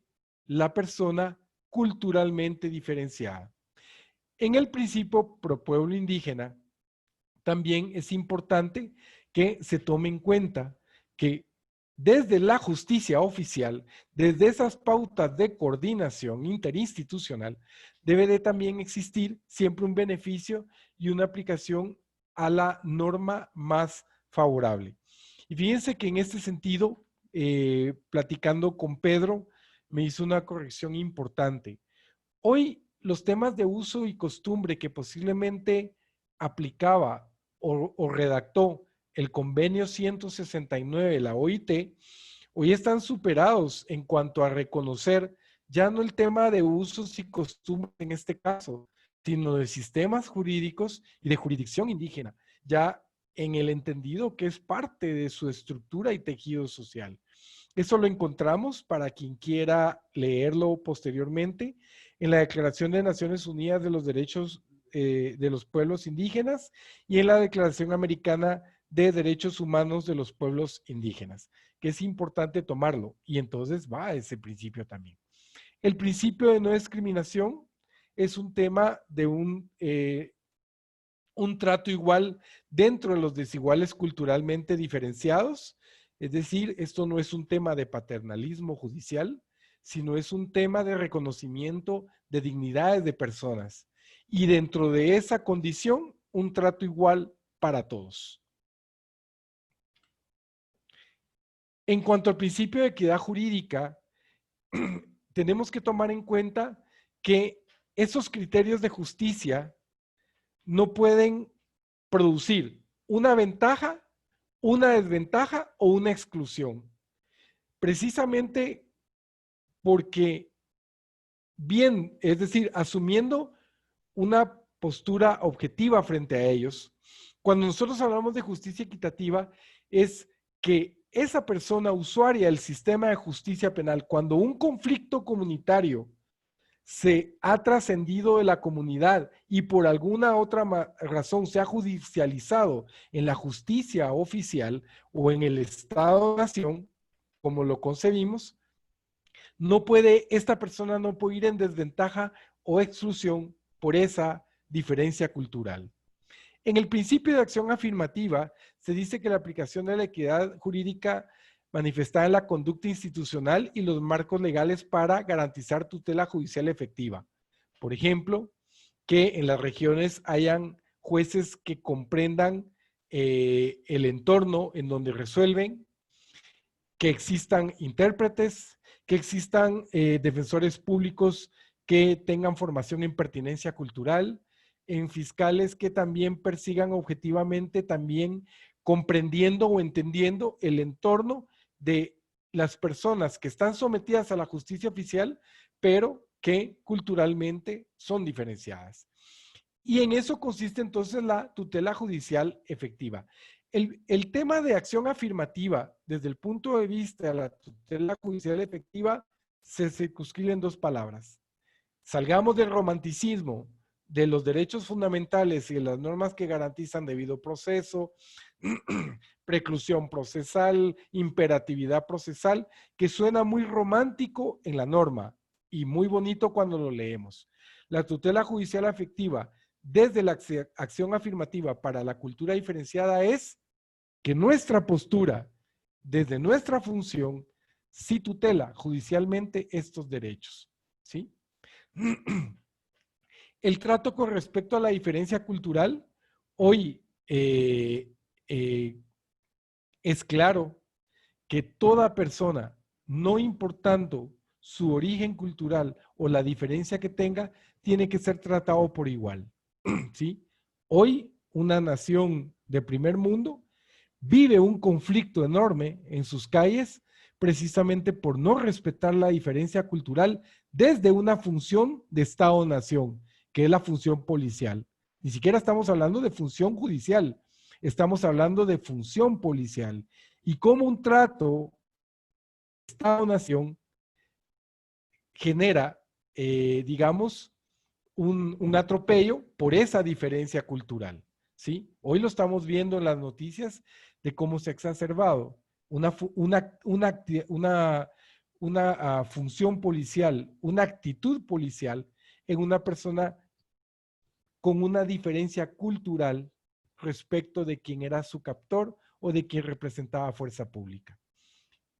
la persona culturalmente diferenciada. En el principio pro pueblo indígena, también es importante que se tome en cuenta que desde la justicia oficial, desde esas pautas de coordinación interinstitucional, debe de también existir siempre un beneficio y una aplicación a la norma más favorable. Y fíjense que en este sentido, platicando con Pedro, me hizo una corrección importante. Hoy los temas de uso y costumbre que posiblemente aplicaba o redactó el convenio 169 de la OIT, hoy están superados en cuanto a reconocer ya no el tema de usos y costumbres en este caso, sino de sistemas jurídicos y de jurisdicción indígena, ya en el entendido que es parte de su estructura y tejido social. Eso lo encontramos para quien quiera leerlo posteriormente en la Declaración de Naciones Unidas de los Derechos de los Pueblos Indígenas y en la Declaración Americana de Derechos Humanos de los Pueblos Indígenas, que es importante tomarlo, y entonces va ese principio también. El principio de no discriminación es un tema de un trato igual dentro de los desiguales culturalmente diferenciados, es decir, esto no es un tema de paternalismo judicial, sino es un tema de reconocimiento de dignidades de personas, y dentro de esa condición, un trato igual para todos. En cuanto al principio de equidad jurídica, tenemos que tomar en cuenta que esos criterios de justicia no pueden producir una ventaja, una desventaja o una exclusión. Precisamente porque bien, es decir, asumiendo una postura objetiva frente a ellos, cuando nosotros hablamos de justicia equitativa, es que esa persona usuaria del sistema de justicia penal, cuando un conflicto comunitario se ha trascendido de la comunidad y por alguna otra razón se ha judicializado en la justicia oficial o en el Estado-nación, como lo concebimos, esta persona no puede ir en desventaja o exclusión por esa diferencia cultural. En el principio de acción afirmativa se dice que la aplicación de la equidad jurídica manifestada en la conducta institucional y los marcos legales para garantizar tutela judicial efectiva. Por ejemplo, que en las regiones hayan jueces que comprendan el entorno en donde resuelven, que existan intérpretes, que existan defensores públicos que tengan formación en pertinencia cultural, en fiscales que también persigan objetivamente, también comprendiendo o entendiendo el entorno de las personas que están sometidas a la justicia oficial, pero que culturalmente son diferenciadas. Y en eso consiste entonces la tutela judicial efectiva. El tema de acción afirmativa, desde el punto de vista de la tutela judicial efectiva, se circunscribe en dos palabras. Salgamos del romanticismo, de los derechos fundamentales y de las normas que garantizan debido proceso, preclusión procesal, imperatividad procesal, que suena muy romántico en la norma y muy bonito cuando lo leemos. La tutela judicial efectiva desde la acción afirmativa para la cultura diferenciada es que nuestra postura, desde nuestra función, sí tutela judicialmente estos derechos, ¿sí? El trato con respecto a la diferencia cultural, hoy es claro que toda persona, no importando su origen cultural o la diferencia que tenga, tiene que ser tratado por igual, ¿sí? Hoy, una nación de primer mundo vive un conflicto enorme en sus calles precisamente por no respetar la diferencia cultural desde una función de Estado-nación, que es la función policial. Ni siquiera estamos hablando de función judicial, estamos hablando de función policial. Y cómo un trato Estado-nación genera, digamos, un atropello por esa diferencia cultural, ¿sí? Hoy lo estamos viendo en las noticias de cómo se ha exacerbado una función policial, una actitud policial en una persona con una diferencia cultural respecto de quién era su captor o de quién representaba fuerza pública.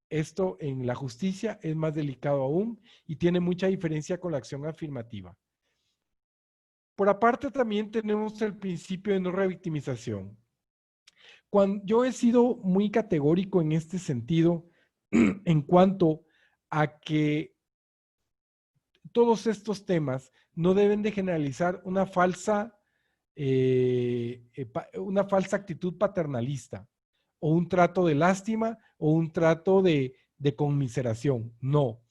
Esto en la justicia es más delicado aún y tiene mucha diferencia con la acción afirmativa. Por aparte también tenemos el principio de no revictimización. Yo he sido muy categórico en este sentido en cuanto a que todos estos temas no deben de generalizar una falsa actitud paternalista o un trato de lástima o un trato de conmiseración. No.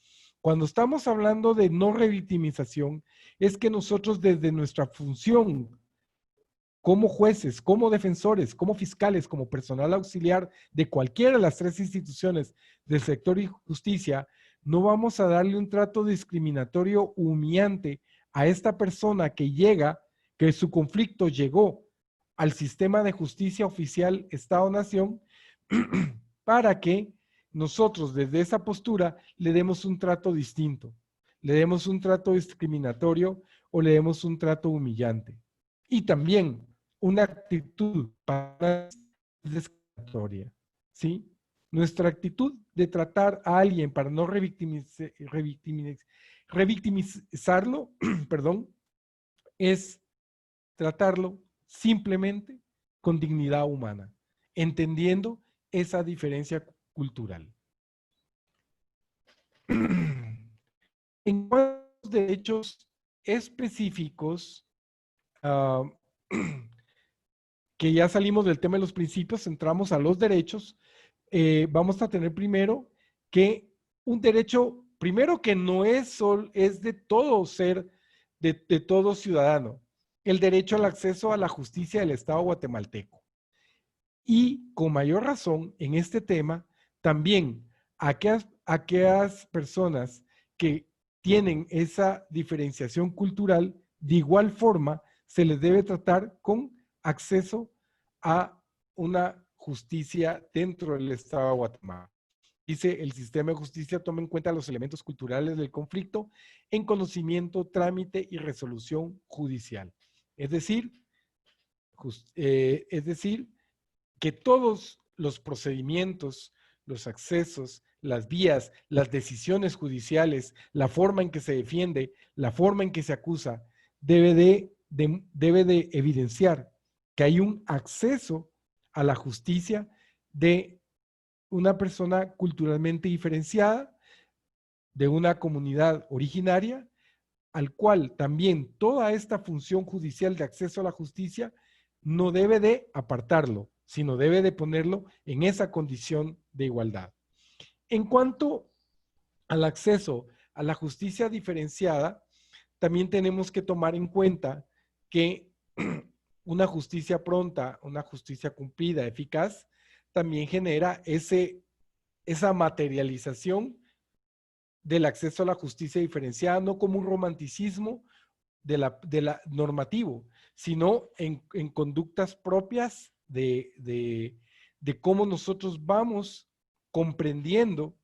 Cuando estamos hablando de no revictimización, es que nosotros desde nuestra función como jueces, como defensores, como fiscales, como personal auxiliar de cualquiera de las tres instituciones del sector y justicia, no vamos a darle un trato discriminatorio humillante a esta persona que llega, que su conflicto llegó al sistema de justicia oficial Estado-Nación, para que nosotros desde esa postura le demos un trato distinto, le demos un trato discriminatorio o le demos un trato humillante. Y también una actitud discriminatoria, ¿sí? Nuestra actitud de tratar a alguien para no revictimizarlo, perdón, es tratarlo simplemente con dignidad humana, entendiendo esa diferencia cultural. En cuanto a los derechos específicos, que ya salimos del tema de los principios, entramos a los derechos, vamos a tener primero que un derecho, primero que no es de todo ser, de todo ciudadano, el derecho al acceso a la justicia del Estado guatemalteco. Y con mayor razón en este tema, también aquellas personas que tienen esa diferenciación cultural, de igual forma se les debe tratar con acceso a una justicia dentro del Estado de Guatemala. Dice, el sistema de justicia toma en cuenta los elementos culturales del conflicto en conocimiento, trámite y resolución judicial. Es decir, que todos los procedimientos, los accesos, las vías, las decisiones judiciales, la forma en que se defiende, la forma en que se acusa, debe de evidenciar que hay un acceso a la justicia de una persona culturalmente diferenciada, de una comunidad originaria, al cual también toda esta función judicial de acceso a la justicia no debe de apartarlo, sino debe de ponerlo en esa condición de igualdad. En cuanto al acceso a la justicia diferenciada, también tenemos que tomar en cuenta que una justicia pronta, una justicia cumplida, eficaz, también genera esa materialización del acceso a la justicia diferenciada, no como un romanticismo de la normativo, sino en conductas propias de cómo nosotros vamos comprendiendo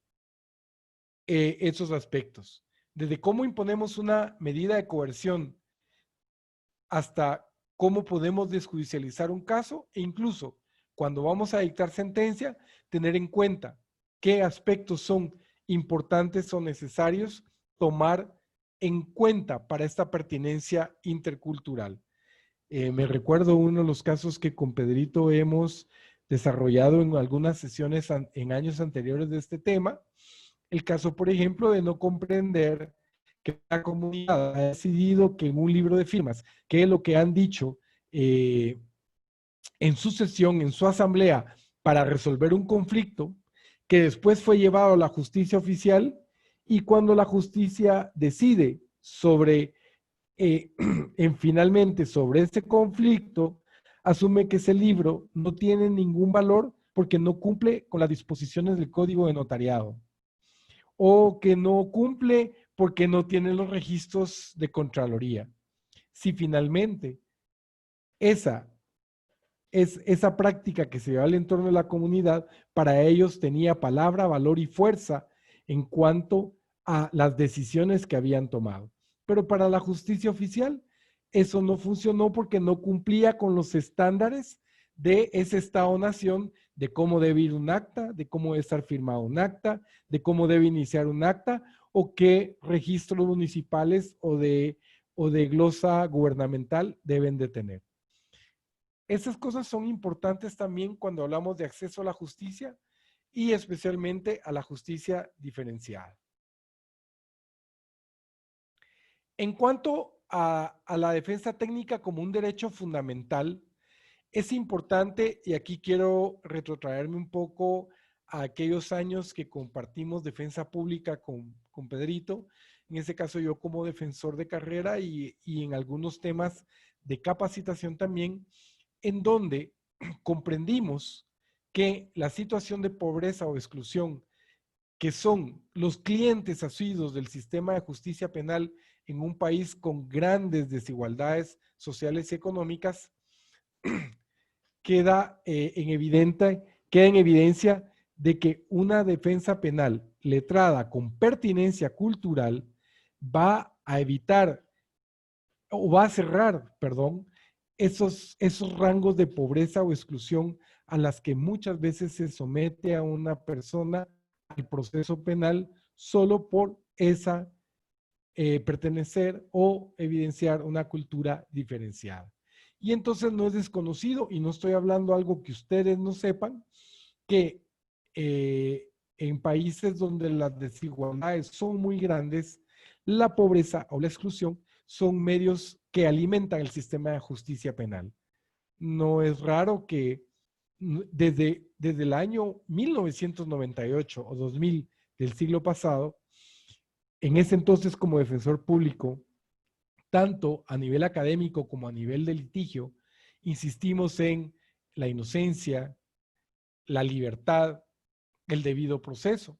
esos aspectos. Desde cómo imponemos una medida de coerción hasta cómo podemos desjudicializar un caso e incluso cuando vamos a dictar sentencia, tener en cuenta qué aspectos son importantes o necesarios tomar en cuenta para esta pertinencia intercultural. Me recuerdo uno de los casos que con Pedrito hemos desarrollado en algunas sesiones en años anteriores de este tema. El caso, por ejemplo, de no comprender que la comunidad ha decidido que en un libro de firmas, que es lo que han dicho en su sesión, en su asamblea, para resolver un conflicto, que después fue llevado a la justicia oficial, y cuando la justicia decide sobre, finalmente sobre ese conflicto, asume que ese libro no tiene ningún valor porque no cumple con las disposiciones del Código de Notariado, o que no cumple porque no tiene los registros de Contraloría. Si finalmente esa práctica que se lleva al entorno de la comunidad, para ellos tenía palabra, valor y fuerza en cuanto a las decisiones que habían tomado. Pero para la justicia oficial, eso no funcionó porque no cumplía con los estándares de ese Estado-nación, de cómo debe ir un acta, de cómo debe estar firmado un acta, de cómo debe iniciar un acta, o qué registros municipales o de glosa gubernamental deben de tener. Esas cosas son importantes también cuando hablamos de acceso a la justicia y especialmente a la justicia diferenciada. En cuanto a la defensa técnica como un derecho fundamental, es importante, y aquí quiero retrotraerme un poco a aquellos años que compartimos defensa pública con Pedrito, en ese caso yo como defensor de carrera y en algunos temas de capacitación también, en donde comprendimos que la situación de pobreza o exclusión que son los clientes asiduos del sistema de justicia penal en un país con grandes desigualdades sociales y económicas, queda en evidencia de que una defensa penal letrada con pertinencia cultural va a evitar o va a cerrar, perdón, esos rangos de pobreza o exclusión a las que muchas veces se somete a una persona al proceso penal solo por esa pertenecer o evidenciar una cultura diferenciada. Y entonces no es desconocido, y no estoy hablando algo que ustedes no sepan, que en países donde las desigualdades son muy grandes, la pobreza o la exclusión son medios que alimentan el sistema de justicia penal. No es raro que desde el año 1998 o 2000 del siglo pasado, en ese entonces como defensor público, tanto a nivel académico como a nivel de litigio, insistimos en la inocencia, la libertad, el debido proceso.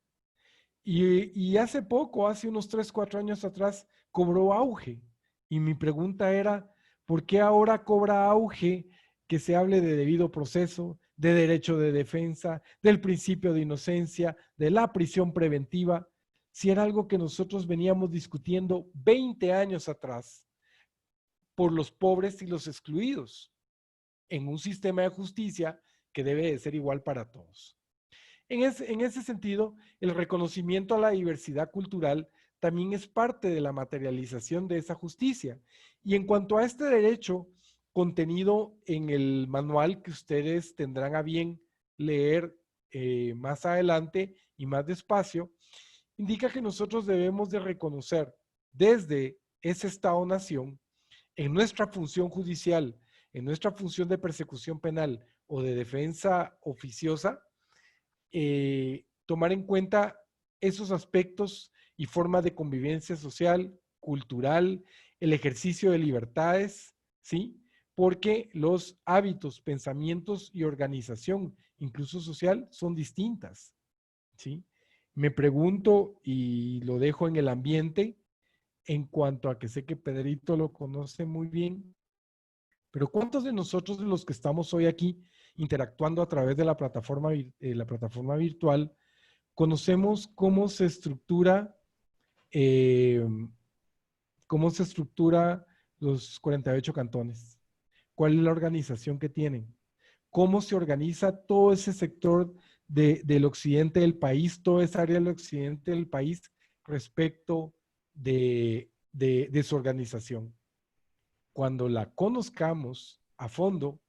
Y hace poco, hace unos 3, 4 años atrás, cobró auge. Y mi pregunta era, ¿por qué ahora cobra auge que se hable de debido proceso, de derecho de defensa, del principio de inocencia, de la prisión preventiva, si era algo que nosotros veníamos discutiendo 20 años atrás por los pobres y los excluidos en un sistema de justicia que debe de ser igual para todos? En ese sentido, el reconocimiento a la diversidad cultural también es parte de la materialización de esa justicia. Y en cuanto a este derecho contenido en el manual que ustedes tendrán a bien leer más adelante y más despacio, indica que nosotros debemos de reconocer desde ese Estado-nación, en nuestra función judicial, en nuestra función de persecución penal o de defensa oficiosa, tomar en cuenta esos aspectos y formas de convivencia social, cultural, el ejercicio de libertades, ¿sí? Porque los hábitos, pensamientos y organización, incluso social, son distintas, ¿sí? Me pregunto, y lo dejo en el ambiente, en cuanto a que sé que Pedrito lo conoce muy bien, pero ¿cuántos de nosotros de los que estamos hoy aquí interactuando a través de la plataforma virtual conocemos cómo se estructura los 48 cantones? ¿Cuál es la organización que tienen? ¿Cómo se organiza todo ese sector del occidente del país, toda esa área del occidente del país respecto de su organización? Cuando la conozcamos a fondo,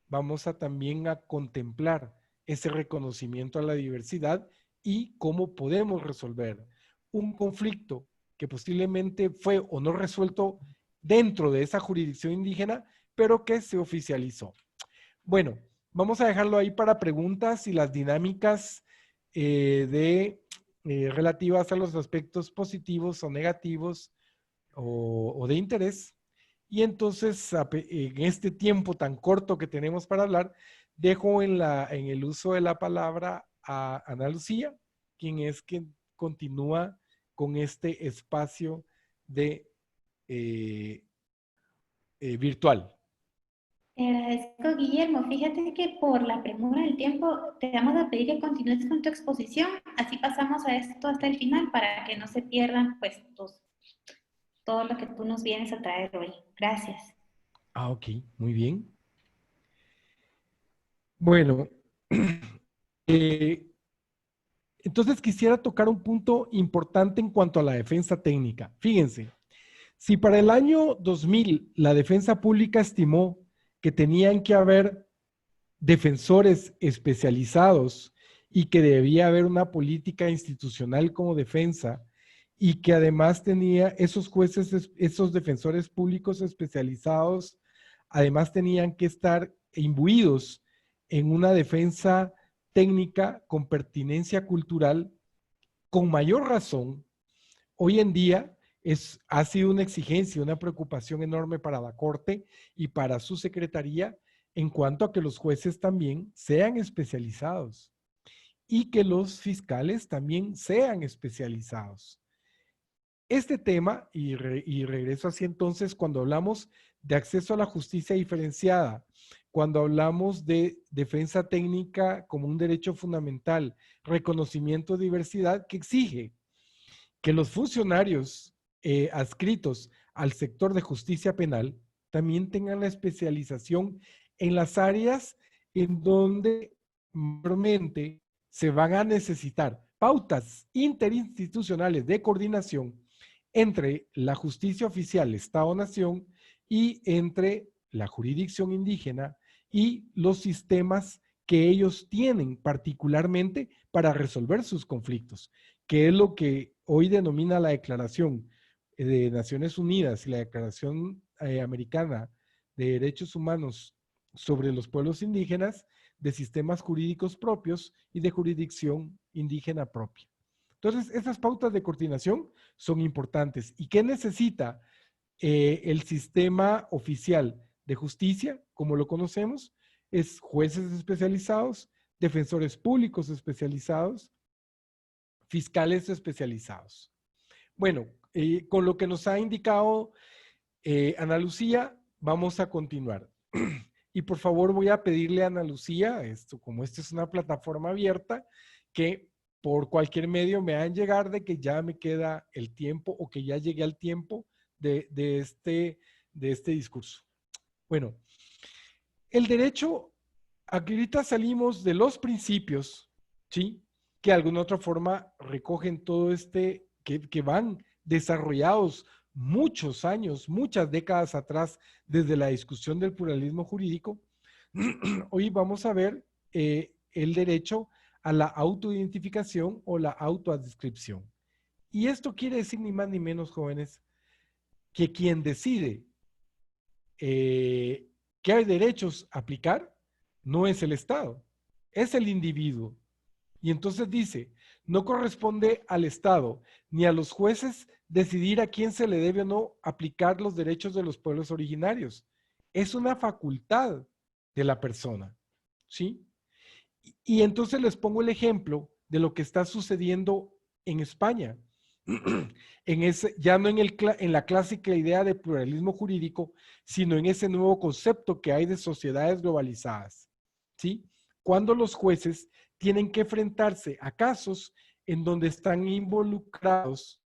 vamos a también a contemplar ese reconocimiento a la diversidad y cómo podemos resolver un conflicto que posiblemente fue o no resuelto dentro de esa jurisdicción indígena, pero que se oficializó. Bueno, vamos a dejarlo ahí para preguntas y las dinámicas relativas a los aspectos positivos o negativos o de interés. Y entonces, en este tiempo tan corto que tenemos para hablar, dejo en el uso de la palabra a Ana Lucía, quien continúa con este espacio de virtual. Te agradezco, Guillermo. Fíjate que por la premura del tiempo te vamos a pedir que continúes con tu exposición, así pasamos a esto hasta el final para que no se pierdan pues todo lo que tú nos vienes a traer hoy. Gracias. Ah, ok, muy bien. Bueno, entonces quisiera tocar un punto importante en cuanto a la defensa técnica. Fíjense, si para el año 2000 la defensa pública estimó que tenían que haber defensores especializados y que debía haber una política institucional como defensa, y que además tenía esos jueces, esos defensores públicos especializados, además tenían que estar imbuidos en una defensa técnica con pertinencia cultural. Con mayor razón, hoy en día ha sido una exigencia, una preocupación enorme para la Corte y para su secretaría en cuanto a que los jueces también sean especializados. y que los fiscales también sean especializados. Este tema, y regreso así entonces, cuando hablamos de acceso a la justicia diferenciada, cuando hablamos de defensa técnica como un derecho fundamental, reconocimiento de diversidad, que exige que los funcionarios adscritos al sector de justicia penal también tengan la especialización en las áreas en donde mayormente se van a necesitar pautas interinstitucionales de coordinación entre la justicia oficial Estado-Nación y entre la jurisdicción indígena y los sistemas que ellos tienen particularmente para resolver sus conflictos, que es lo que hoy denomina la Declaración de Naciones Unidas y la Declaración Americana de Derechos Humanos sobre los pueblos indígenas, de sistemas jurídicos propios y de jurisdicción indígena propia. Entonces, esas pautas de coordinación son importantes. ¿Y qué necesita el sistema oficial de justicia, como lo conocemos? Es jueces especializados, defensores públicos especializados, fiscales especializados. Bueno, con lo que nos ha indicado Ana Lucía, vamos a continuar. Y por favor voy a pedirle a Ana Lucía, como esta es una plataforma abierta, que por cualquier medio me hagan llegar de que ya me queda el tiempo o que ya llegué al tiempo de este discurso. Bueno, el derecho, aquí ahorita salimos de los principios, ¿sí? Que de alguna otra forma recogen todo que van desarrollados muchos años, muchas décadas atrás, desde la discusión del pluralismo jurídico. Hoy vamos a ver el derecho a la autoidentificación o la autoadscripción. Y esto quiere decir ni más ni menos, jóvenes, que quien decide qué derechos aplicar no es el Estado, es el individuo. Y entonces dice, no corresponde al Estado ni a los jueces decidir a quién se le debe o no aplicar los derechos de los pueblos originarios. Es una facultad de la persona, ¿sí? Y entonces les pongo el ejemplo de lo que está sucediendo en España. Ya no en la clásica idea de pluralismo jurídico, sino en ese nuevo concepto que hay de sociedades globalizadas, ¿sí? Cuando los jueces tienen que enfrentarse a casos en donde están involucrados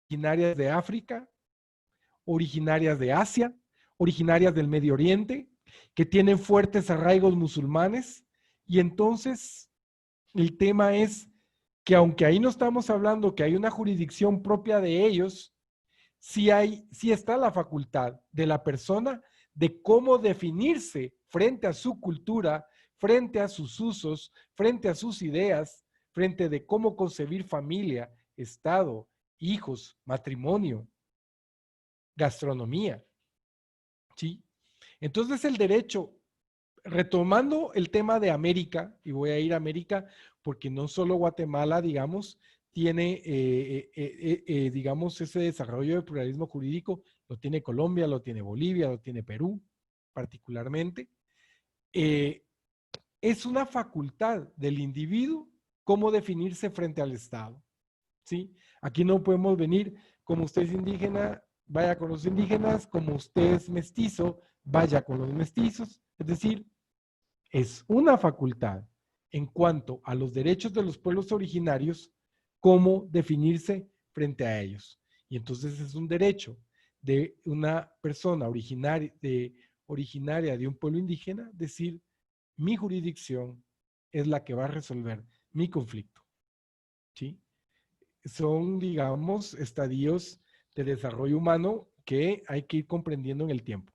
originarias de África, originarias de Asia, originarias del Medio Oriente, que tienen fuertes arraigos musulmanes, y entonces el tema es que aunque ahí no estamos hablando que hay una jurisdicción propia de ellos, sí está la facultad de la persona de cómo definirse frente a su cultura, frente a sus usos, frente a sus ideas, frente de cómo concebir familia, Estado, hijos, matrimonio, gastronomía, ¿sí? Entonces el derecho, retomando el tema de América, y voy a ir a América porque no solo Guatemala, digamos, tiene, digamos, ese desarrollo de pluralismo jurídico, lo tiene Colombia, lo tiene Bolivia, lo tiene Perú, particularmente. Es una facultad del individuo cómo definirse frente al Estado, ¿sí? Aquí no podemos venir, como usted es indígena, vaya con los indígenas, como usted es mestizo, vaya con los mestizos. Es decir, es una facultad en cuanto a los derechos de los pueblos originarios, cómo definirse frente a ellos. Y entonces es un derecho de una persona originaria de un pueblo indígena decir, mi jurisdicción es la que va a resolver mi conflicto, ¿sí? Son, digamos, estadios de desarrollo humano que hay que ir comprendiendo en el tiempo.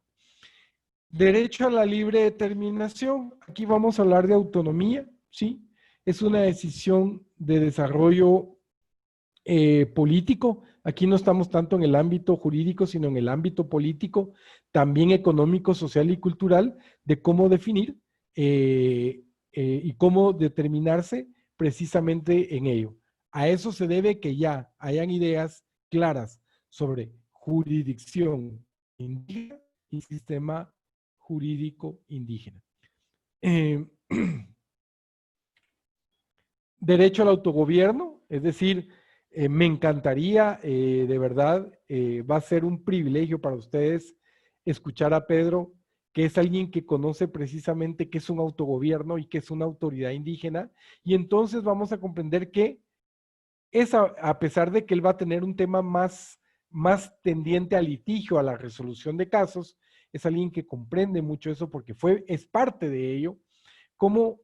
Derecho a la libre determinación. Aquí vamos a hablar de autonomía, ¿sí? Es una decisión de desarrollo político. Aquí no estamos tanto en el ámbito jurídico, sino en el ámbito político, también económico, social y cultural, de cómo definir y cómo determinarse precisamente en ello. A eso se debe que ya hayan ideas claras sobre jurisdicción indígena y sistema jurídico indígena. derecho al autogobierno, es decir, me encantaría, de verdad, va a ser un privilegio para ustedes escuchar a Pedro, que es alguien que conoce precisamente qué es un autogobierno y qué es una autoridad indígena, y entonces vamos a comprender que a pesar de que él va a tener un tema más tendiente al litigio, a la resolución de casos, es alguien que comprende mucho eso porque es parte de ello, como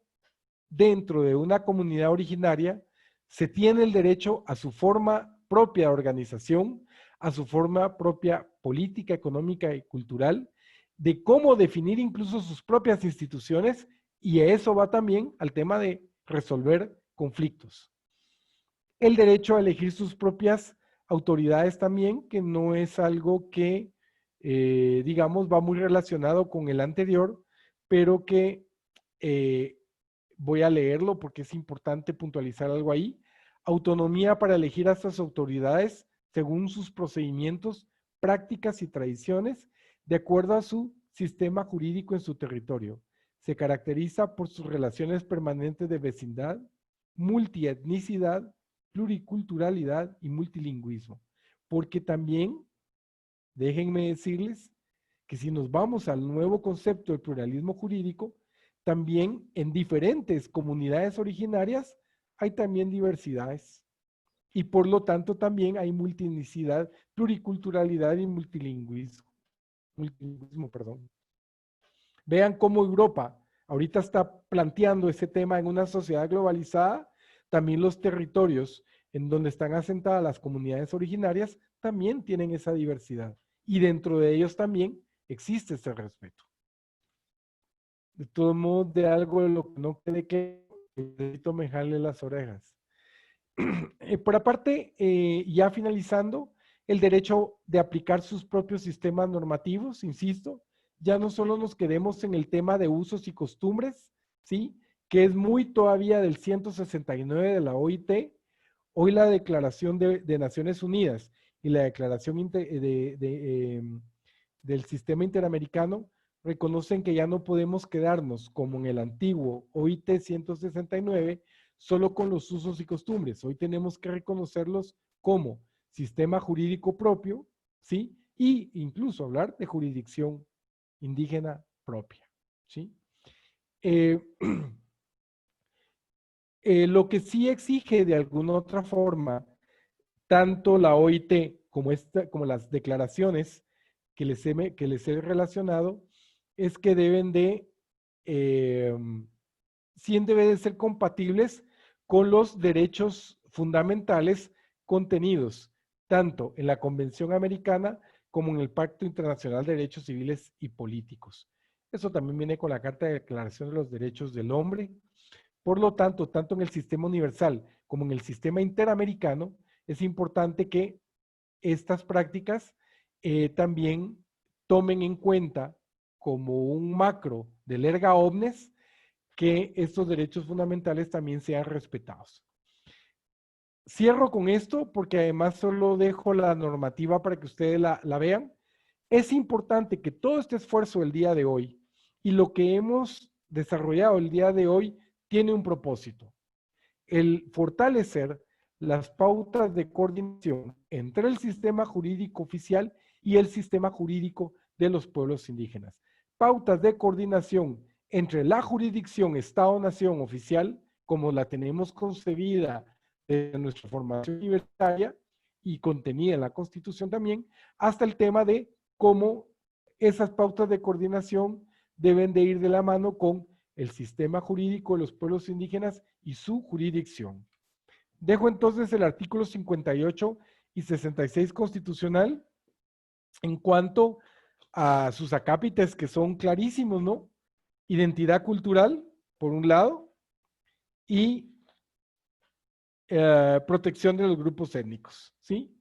dentro de una comunidad originaria se tiene el derecho a su forma propia de organización, a su forma propia política, económica y cultural, de cómo definir incluso sus propias instituciones, y eso va también al tema de resolver conflictos. El derecho a elegir sus propias autoridades también, que no es algo que, digamos, va muy relacionado con el anterior, pero que voy a leerlo porque es importante puntualizar algo ahí. Autonomía para elegir a estas autoridades según sus procedimientos, prácticas y tradiciones, de acuerdo a su sistema jurídico en su territorio. Se caracteriza por sus relaciones permanentes de vecindad, multietnicidad, pluriculturalidad y multilingüismo. Porque también, déjenme decirles, que si nos vamos al nuevo concepto del pluralismo jurídico, también en diferentes comunidades originarias hay también diversidades. Y por lo tanto también hay multietnicidad, pluriculturalidad y multilingüismo. Vean cómo Europa ahorita está planteando ese tema en una sociedad globalizada. También los territorios en donde están asentadas las comunidades originarias también tienen esa diversidad. Y dentro de ellos también existe ese respeto. De todos modos, de algo de lo que no quede que necesito me jale las orejas. Por aparte, ya finalizando, el derecho de aplicar sus propios sistemas normativos, insisto, ya no solo nos quedemos en el tema de usos y costumbres, ¿sí? Que es muy todavía del 169 de la OIT, hoy la Declaración de Naciones Unidas y la Declaración del Sistema Interamericano reconocen que ya no podemos quedarnos como en el antiguo OIT 169 solo con los usos y costumbres. Hoy tenemos que reconocerlos como sistema jurídico propio, ¿sí? Y incluso hablar de jurisdicción indígena propia, ¿sí? Lo que sí exige de alguna otra forma, tanto la OIT como las declaraciones que les he relacionado, es que deben de, sí deben de ser compatibles con los derechos fundamentales contenidos, tanto en la Convención Americana como en el Pacto Internacional de Derechos Civiles y Políticos. Eso también viene con la Carta de Declaración de los Derechos del Hombre. Por lo tanto, tanto en el sistema universal como en el sistema interamericano, es importante que estas prácticas también tomen en cuenta como un macro del erga omnes que estos derechos fundamentales también sean respetados. Cierro con esto porque además solo dejo la normativa para que ustedes la vean. Es importante que todo este esfuerzo del día de hoy y lo que hemos desarrollado el día de hoy tiene un propósito: el fortalecer las pautas de coordinación entre el sistema jurídico oficial y el sistema jurídico de los pueblos indígenas. Pautas de coordinación entre la jurisdicción Estado-Nación oficial, como la tenemos concebida de nuestra formación universitaria y contenida en la Constitución también, hasta el tema de cómo esas pautas de coordinación deben de ir de la mano con el sistema jurídico de los pueblos indígenas y su jurisdicción. Dejo entonces el artículo 58 y 66 constitucional en cuanto a sus acápites, que son clarísimos, ¿no? Identidad cultural, por un lado, y protección de los grupos étnicos, ¿sí?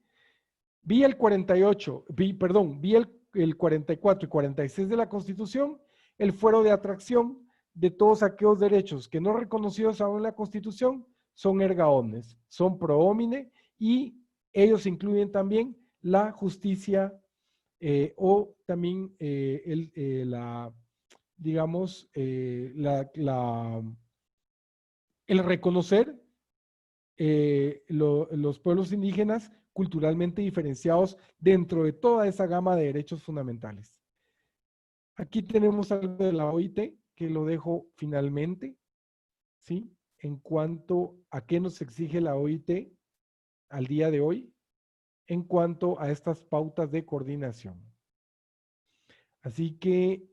Vía el 44 y 46 de la Constitución, el fuero de atracción de todos aquellos derechos que no reconocidos aún en la Constitución son erga omnes, son pro homine, y ellos incluyen también la justicia o también el reconocer los pueblos indígenas culturalmente diferenciados dentro de toda esa gama de derechos fundamentales. Aquí tenemos algo de la OIT, que lo dejo finalmente, ¿sí? En cuanto a qué nos exige la OIT al día de hoy, en cuanto a estas pautas de coordinación. Así que,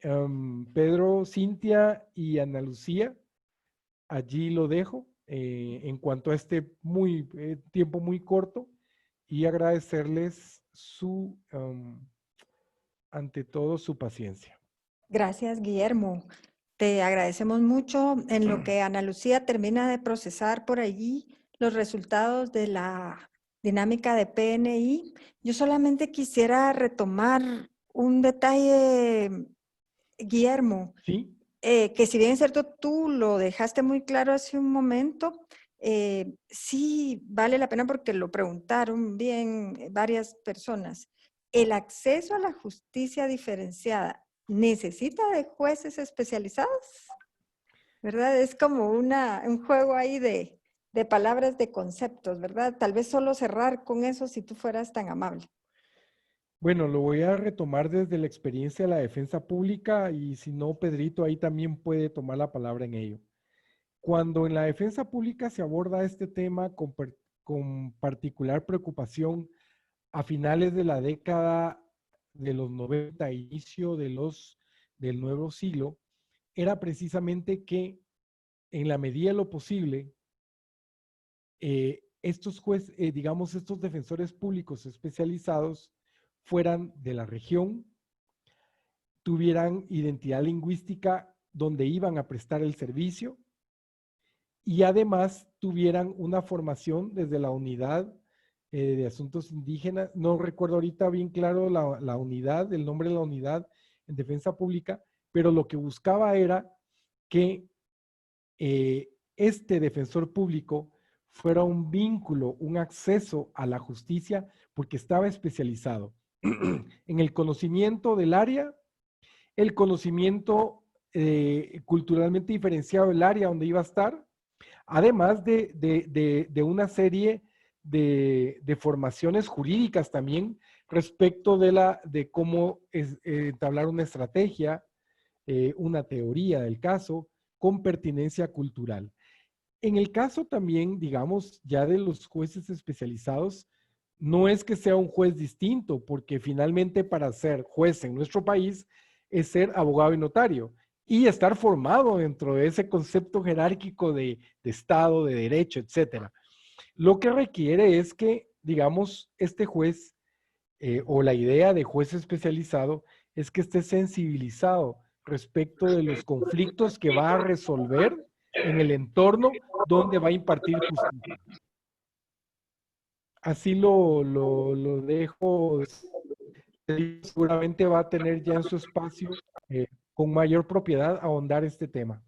Pedro, Cintia y Ana Lucía, allí lo dejo en cuanto a este tiempo muy corto y agradecerles ante todo su paciencia. Gracias, Guillermo. Te agradecemos mucho. En lo que Ana Lucía termina de procesar por allí los resultados de la dinámica de PNI, yo solamente quisiera retomar un detalle, Guillermo. Sí. Que si bien es cierto, tú lo dejaste muy claro hace un momento, sí vale la pena porque lo preguntaron bien varias personas. ¿El acceso a la justicia diferenciada necesita de jueces especializados? ¿Verdad? Es como un juego ahí de palabras, de conceptos, ¿verdad? Tal vez solo cerrar con eso si tú fueras tan amable. Bueno, lo voy a retomar desde la experiencia de la defensa pública y si no, Pedrito ahí también puede tomar la palabra en ello. Cuando en la defensa pública se aborda este tema con particular preocupación a finales de la década de los 90, inicio del nuevo siglo, era precisamente que en la medida de lo posible, estos defensores públicos especializados fueran de la región, tuvieran identidad lingüística donde iban a prestar el servicio y además tuvieran una formación desde la unidad de asuntos indígenas. No recuerdo ahorita bien claro la unidad, el nombre de la unidad en defensa pública, pero lo que buscaba era que este defensor público fuera un vínculo, un acceso a la justicia porque estaba especializado en el conocimiento del área, el conocimiento culturalmente diferenciado del área donde iba a estar, además de una serie de formaciones jurídicas también respecto de cómo entablar una estrategia, una teoría del caso con pertinencia cultural. En el caso también, digamos, ya de los jueces especializados, no es que sea un juez distinto, porque finalmente para ser juez en nuestro país es ser abogado y notario y estar formado dentro de ese concepto jerárquico de Estado, de derecho, etcétera. Lo que requiere es que, digamos, este juez o la idea de juez especializado es que esté sensibilizado respecto de los conflictos que va a resolver en el entorno donde va a impartir justicia. Así lo dejo. Seguramente va a tener ya en su espacio con mayor propiedad ahondar este tema.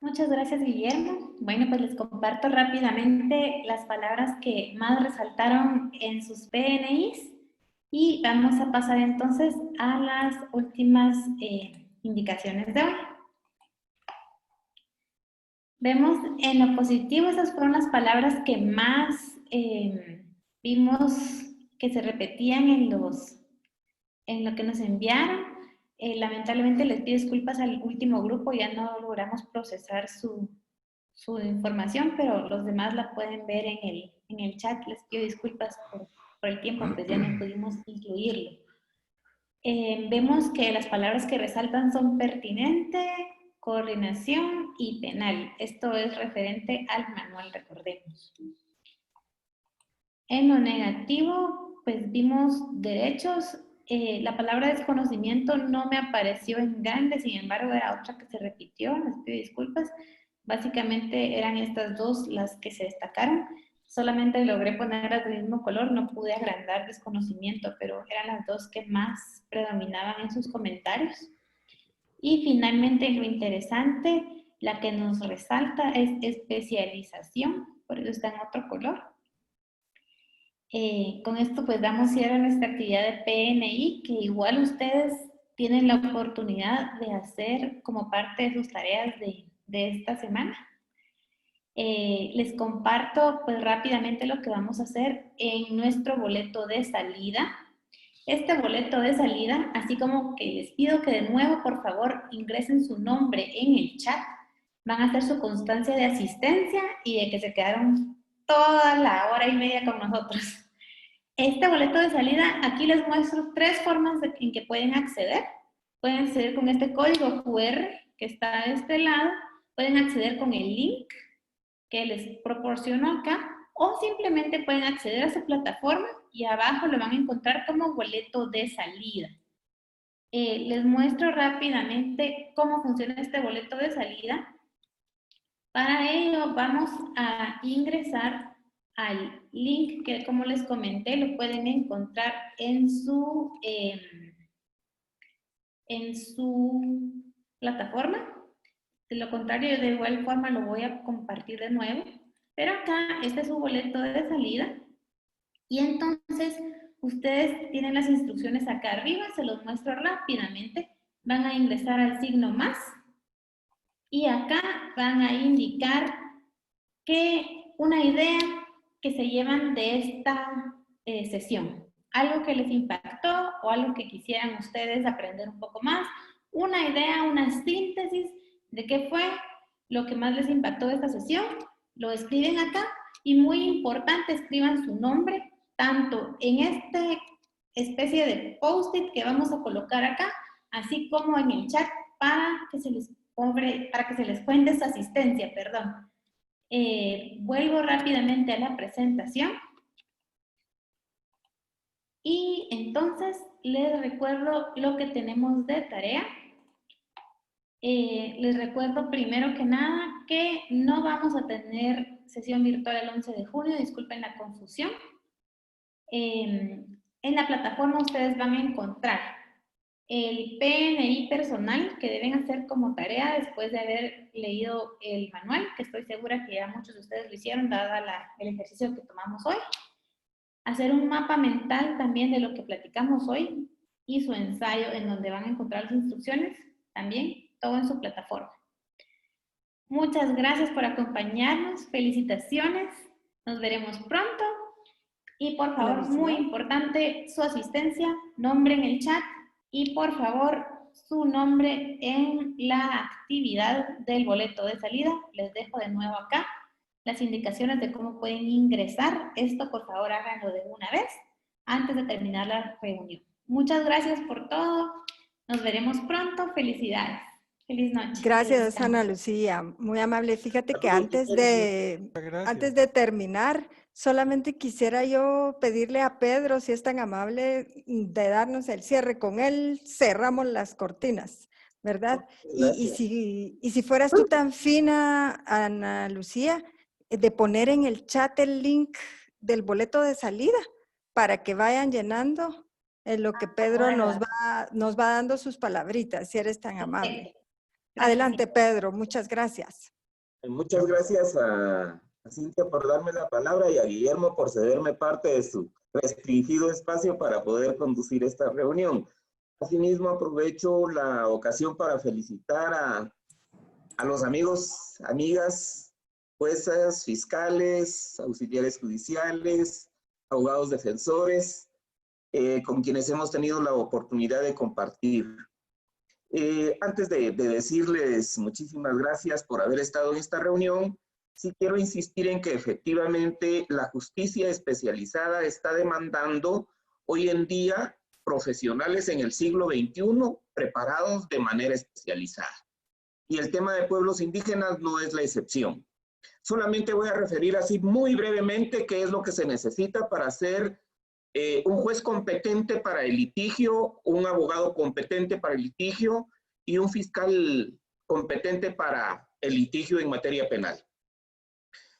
Muchas gracias, Guillermo. Bueno, pues les comparto rápidamente las palabras que más resaltaron en sus PNIs y vamos a pasar entonces a las últimas indicaciones de hoy. Vemos en lo positivo, esas fueron las palabras que más vimos que se repetían en lo que nos enviaron. Lamentablemente les pido disculpas al último grupo, ya no logramos procesar su información, pero los demás la pueden ver en el chat. Les pido disculpas por el tiempo, pues ya no pudimos incluirlo. Vemos que las palabras que resaltan son pertinente, coordinación y penal. Esto es referente al manual, recordemos. En lo negativo, pues vimos derechos. La palabra desconocimiento no me apareció en grande, sin embargo era otra que se repitió, les pido disculpas. Básicamente eran estas dos las que se destacaron. Solamente logré ponerlas del mismo color, no pude agrandar desconocimiento, pero eran las dos que más predominaban en sus comentarios. Y finalmente, lo interesante, la que nos resalta es especialización, por eso está en otro color. Con esto pues damos cierre a nuestra actividad de PNI, que igual ustedes tienen la oportunidad de hacer como parte de sus tareas de esta semana. Les comparto pues rápidamente lo que vamos a hacer en nuestro boleto de salida. Este boleto de salida, así como que les pido que de nuevo por favor ingresen su nombre en el chat, van a hacer su constancia de asistencia y de que se quedaron toda la hora y media con nosotros. Este boleto de salida, aquí les muestro 3 formas en que pueden acceder. Pueden acceder con este código QR que está de este lado, pueden acceder con el link que les proporciono acá, o simplemente pueden acceder a su plataforma y abajo lo van a encontrar como boleto de salida. Les muestro rápidamente cómo funciona este boleto de salida. Para ello vamos a ingresar al link que, como les comenté, lo pueden encontrar en su plataforma. De lo contrario, yo de igual forma lo voy a compartir de nuevo. Pero acá, este es su boleto de salida. Y entonces, ustedes tienen las instrucciones acá arriba, se los muestro rápidamente. Van a ingresar al signo más. Y acá van a indicar una idea que se llevan de esta sesión. Algo que les impactó o algo que quisieran ustedes aprender un poco más. Una idea, una síntesis de qué fue lo que más les impactó de esta sesión. Lo escriben acá y muy importante, escriban su nombre tanto en esta especie de post-it que vamos a colocar acá, así como en el chat para que se les cuente su asistencia, perdón. Vuelvo rápidamente a la presentación. Y entonces les recuerdo lo que tenemos de tarea. Les recuerdo primero que nada que no vamos a tener sesión virtual el 11 de junio, disculpen la confusión. En la plataforma ustedes van a encontrar el PNI personal que deben hacer como tarea después de haber leído el manual, que estoy segura que ya muchos de ustedes lo hicieron, dada el ejercicio que tomamos hoy. Hacer un mapa mental también de lo que platicamos hoy y su ensayo en donde van a encontrar las instrucciones también, todo en su plataforma. Muchas gracias por acompañarnos, felicitaciones, nos veremos pronto y por favor, muy importante, su asistencia, nombre en el chat y por favor, su nombre en la actividad del boleto de salida. Les dejo de nuevo acá las indicaciones de cómo pueden ingresar. Esto, por favor, háganlo de una vez antes de terminar la reunión. Muchas gracias por todo. Nos veremos pronto. Felicidades. Feliz noche. Gracias, Ana Lucía. Muy amable. Fíjate que antes de terminar, solamente quisiera yo pedirle a Pedro, si es tan amable, de darnos el cierre. Con él cerramos las cortinas, ¿verdad? Y si fueras tú tan fina, Ana Lucía, de poner en el chat el link del boleto de salida para que vayan llenando en lo que Pedro nos va dando sus palabritas, si eres tan amable. Adelante, Pedro. Muchas gracias. Muchas gracias a Cintia por darme la palabra y a Guillermo por cederme parte de su restringido espacio para poder conducir esta reunión. Asimismo, aprovecho la ocasión para felicitar a los amigos, amigas, juezas, fiscales, auxiliares judiciales, abogados defensores, con quienes hemos tenido la oportunidad de compartir. Antes de decirles muchísimas gracias por haber estado en esta reunión, sí quiero insistir en que efectivamente la justicia especializada está demandando hoy en día profesionales en el siglo XXI preparados de manera especializada. Y el tema de pueblos indígenas no es la excepción. Solamente voy a referir así muy brevemente qué es lo que se necesita para ser un juez competente para el litigio, un abogado competente para el litigio y un fiscal competente para el litigio en materia penal.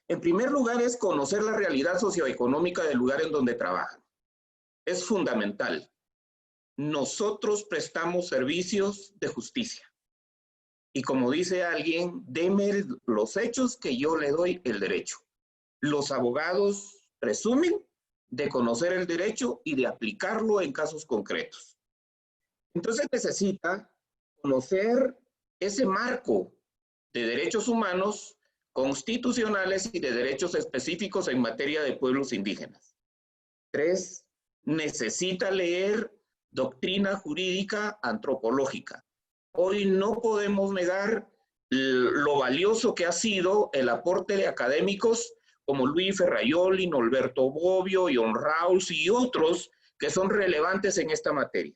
En primer lugar es conocer la realidad socioeconómica del lugar en donde trabajan. Es fundamental. Nosotros prestamos servicios de justicia. Y como dice alguien, deme los hechos que yo le doy el derecho. Los abogados presumen de conocer el derecho y de aplicarlo en casos concretos. Entonces necesita conocer ese marco de derechos humanos, constitucionales y de derechos específicos en materia de pueblos indígenas. 3, necesita leer doctrina jurídica antropológica. Hoy no podemos negar lo valioso que ha sido el aporte de académicos como Luis Ferrayoli, Norberto Bobbio, John Rawls y otros que son relevantes en esta materia.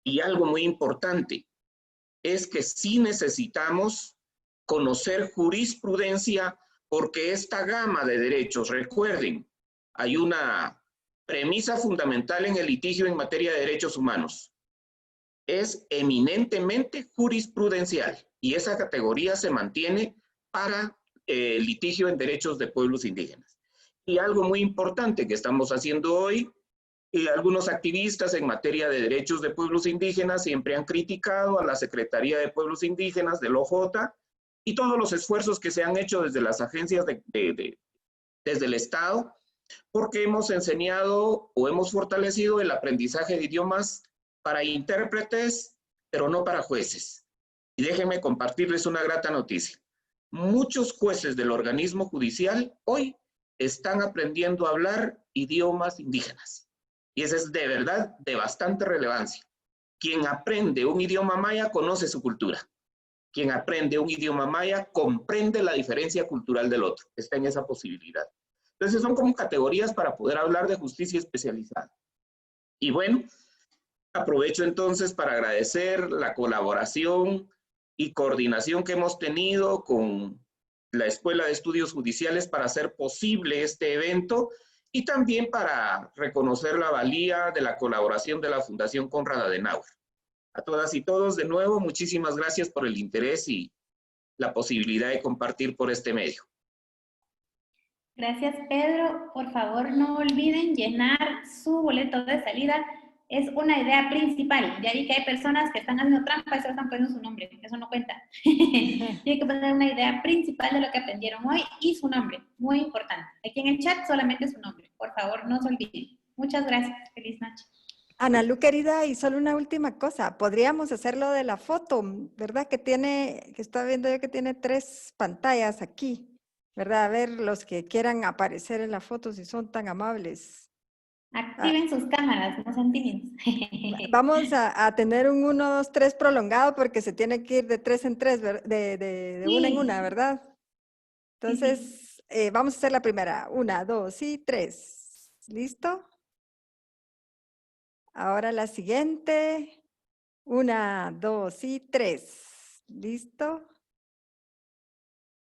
Y algo muy importante es que sí necesitamos conocer jurisprudencia, porque esta gama de derechos, recuerden, hay una premisa fundamental en el litigio en materia de derechos humanos. Es eminentemente jurisprudencial y esa categoría se mantiene para el litigio en derechos de pueblos indígenas. Y algo muy importante que estamos haciendo hoy, algunos activistas en materia de derechos de pueblos indígenas siempre han criticado a la Secretaría de Pueblos Indígenas del OJ y todos los esfuerzos que se han hecho desde las agencias desde el Estado, porque hemos enseñado o hemos fortalecido el aprendizaje de idiomas para intérpretes, pero no para jueces. Y déjenme compartirles una grata noticia. Muchos jueces del organismo judicial hoy están aprendiendo a hablar idiomas indígenas. Y eso es de verdad de bastante relevancia. Quien aprende un idioma maya conoce su cultura. Quien aprende un idioma maya comprende la diferencia cultural del otro. Está en esa posibilidad. Entonces son como categorías para poder hablar de justicia especializada. Y bueno, aprovecho entonces para agradecer la colaboración y coordinación que hemos tenido con la Escuela de Estudios Judiciales para hacer posible este evento y también para reconocer la valía de la colaboración de la Fundación Konrad Adenauer. A todas y todos, de nuevo, muchísimas gracias por el interés y la posibilidad de compartir por este medio. Gracias, Pedro. Por favor, no olviden llenar su boleto de salida. Es una idea principal. Ya vi que hay personas que están haciendo trampa y solo están poniendo su nombre. Eso no cuenta. Tienen que poner una idea principal de lo que aprendieron hoy y su nombre. Muy importante. Aquí en el chat solamente su nombre. Por favor, no se olviden. Muchas gracias. Feliz noche. Ana Lu, querida, y solo una última cosa. Podríamos hacerlo de la foto, ¿verdad? Que está viendo yo que tiene 3 pantallas aquí, ¿verdad? A ver, los que quieran aparecer en la foto, si son tan amables. Activen sus cámaras, no sean tímidos. Vamos a tener un 1, 2, 3 prolongado porque se tiene que ir de 3 en 3, de Sí. una en una, ¿verdad? Entonces, Sí. Vamos a hacer la primera. 1, 2 y 3. ¿Listo? Ahora la siguiente. 1, 2 y 3. ¿Listo?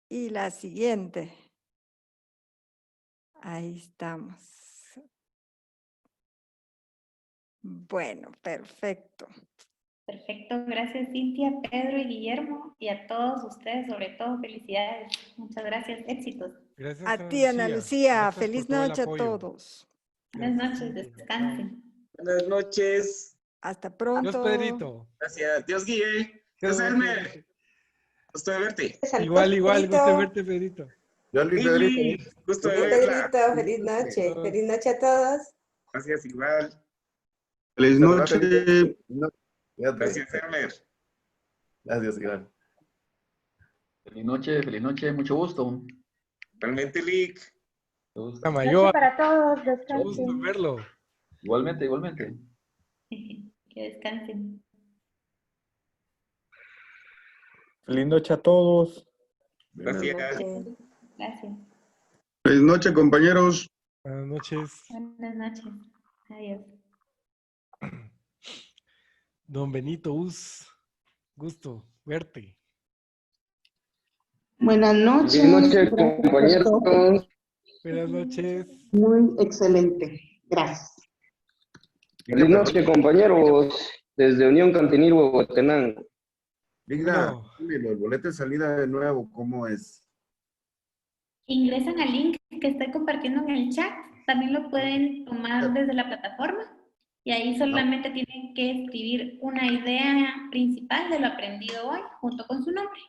Y la siguiente. Ahí estamos. Bueno, perfecto. Perfecto, gracias Cintia, Pedro y Guillermo, y a todos ustedes, sobre todo, felicidades. Muchas gracias, éxitos. Gracias, A ti, Ana Lucía. Gracias Feliz por todo el noche a apoyo. todos. Buenas noches, descansen. Buenas noches. Hasta pronto. Dios, Pedrito. Gracias. Dios guíe. Dios Elmer. Gusto de verte. Igual, gusto de verte, Pedrito. Yo, Luis Lili, Pedrito. gusto de Luis verla. Pedrito, feliz noche. Feliz noche a todos. Gracias, igual. Feliz noche. Gracias, Elmer. Gracias, Iván. Feliz noche, mucho gusto. Realmente, Lick. Mayor. Para todos, Gusto descansen. verlo. Igualmente. Que descansen. Feliz noche a todos. Gracias. Gracias. Feliz noche, compañeros. Buenas noches. Buenas noches. Adiós. Don Benito Uz, gusto verte. Buenas noches. Buenas noches, Gracias por compañeros. todo. Buenas noches. Muy excelente. Gracias. Feliz noche, compañeros. Desde Unión Cantinil, Huehuetenango. Digna, el boleto de salida de nuevo, ¿cómo es? Ingresan al link que estoy compartiendo en el chat. También lo pueden tomar desde la plataforma. Y ahí solamente tienen que escribir una idea principal de lo aprendido hoy, junto con su nombre.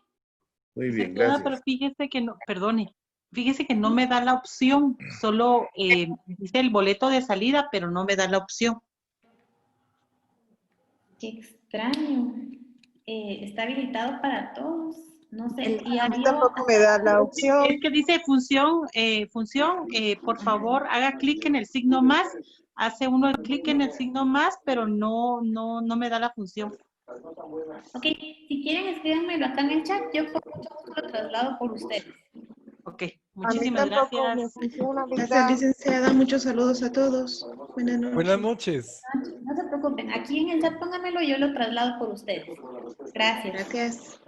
Muy bien, Pero gracias. fíjese que no, perdone, fíjese que no me da la opción, solo dice el boleto de salida, pero no me da la opción. Qué extraño. Está habilitado para todos. No sé. Y A mí tampoco me da la opción. Es que dice función, por favor, haga clic en el signo más. Hace uno el clic en el signo más, pero no me da la función. Ok, si quieren escríbanmelo acá en el chat, yo con mucho gusto lo traslado por ustedes. Ok, muchísimas gracias. Gracias, licenciada. Muchos saludos a todos. Buenas noches. Buenas noches. No se preocupen, aquí en el chat pónganmelo y yo lo traslado por ustedes. Gracias. Gracias.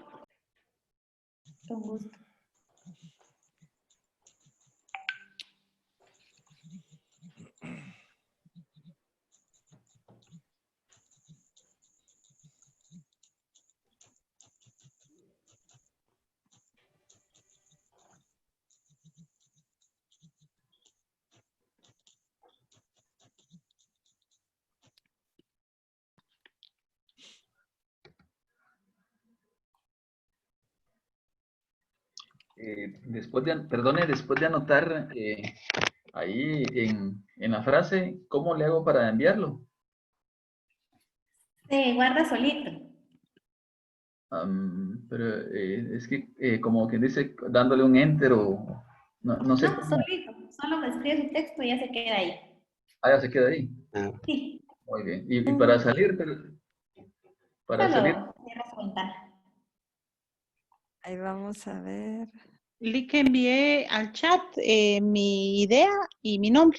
Con gusto. Después de anotar ahí en la frase, ¿cómo le hago para enviarlo? Se guarda solito. Pero es que como que dice dándole un enter o no sé. No, solito. Solo me escribe su texto y ya se queda ahí. Ah, ya se queda ahí. Sí. Muy bien. Y para salir, Solo cierra su ventana. Ahí vamos a ver. Le que envié al chat mi idea y mi nombre.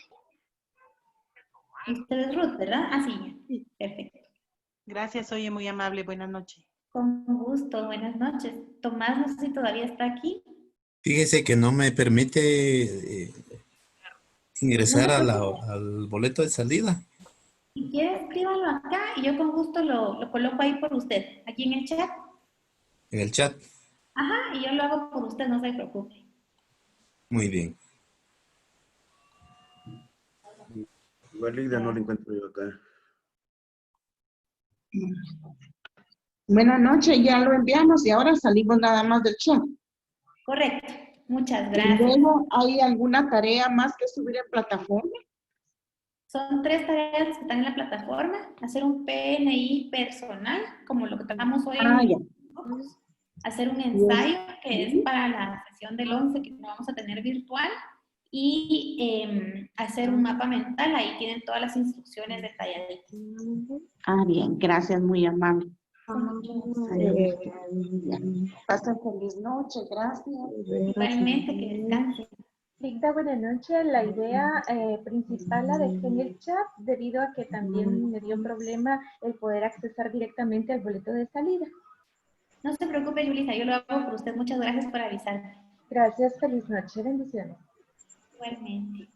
Usted es Ruth, ¿verdad? Ah, sí. Perfecto. Gracias, oye, muy amable. Buenas noches. Con gusto, buenas noches. Tomás, no sé si todavía está aquí. Fíjese que no me permite ingresar al boleto de salida. Si quiere, escríbanlo acá y yo con gusto lo coloco ahí por usted, aquí en el chat. En el chat. Ajá, y yo lo hago por usted, no se preocupe. Muy bien. Igual Lidia no la encuentro yo acá. Buenas noches, ya lo enviamos y ahora salimos nada más del chat. Correcto, muchas ¿Y gracias. luego hay alguna tarea más que subir en plataforma? Son 3 tareas que están en la plataforma. Hacer un PNI personal, como lo que tratamos hoy. Hacer un ensayo, que es para la sesión del 11 que vamos a tener virtual. Y hacer un mapa mental, ahí tienen todas las instrucciones detalladitas. Ah, bien, gracias, muy amable. Pasen feliz noche, gracias. Igualmente, que descansen. Rita, buenas noches. La idea principal la dejé en el chat debido a que también me dio problema el poder accesar directamente al boleto de salida. No se preocupe, Yulisa, yo lo hago por usted. Muchas gracias por avisarme. Gracias, feliz noche, bendiciones. Igualmente.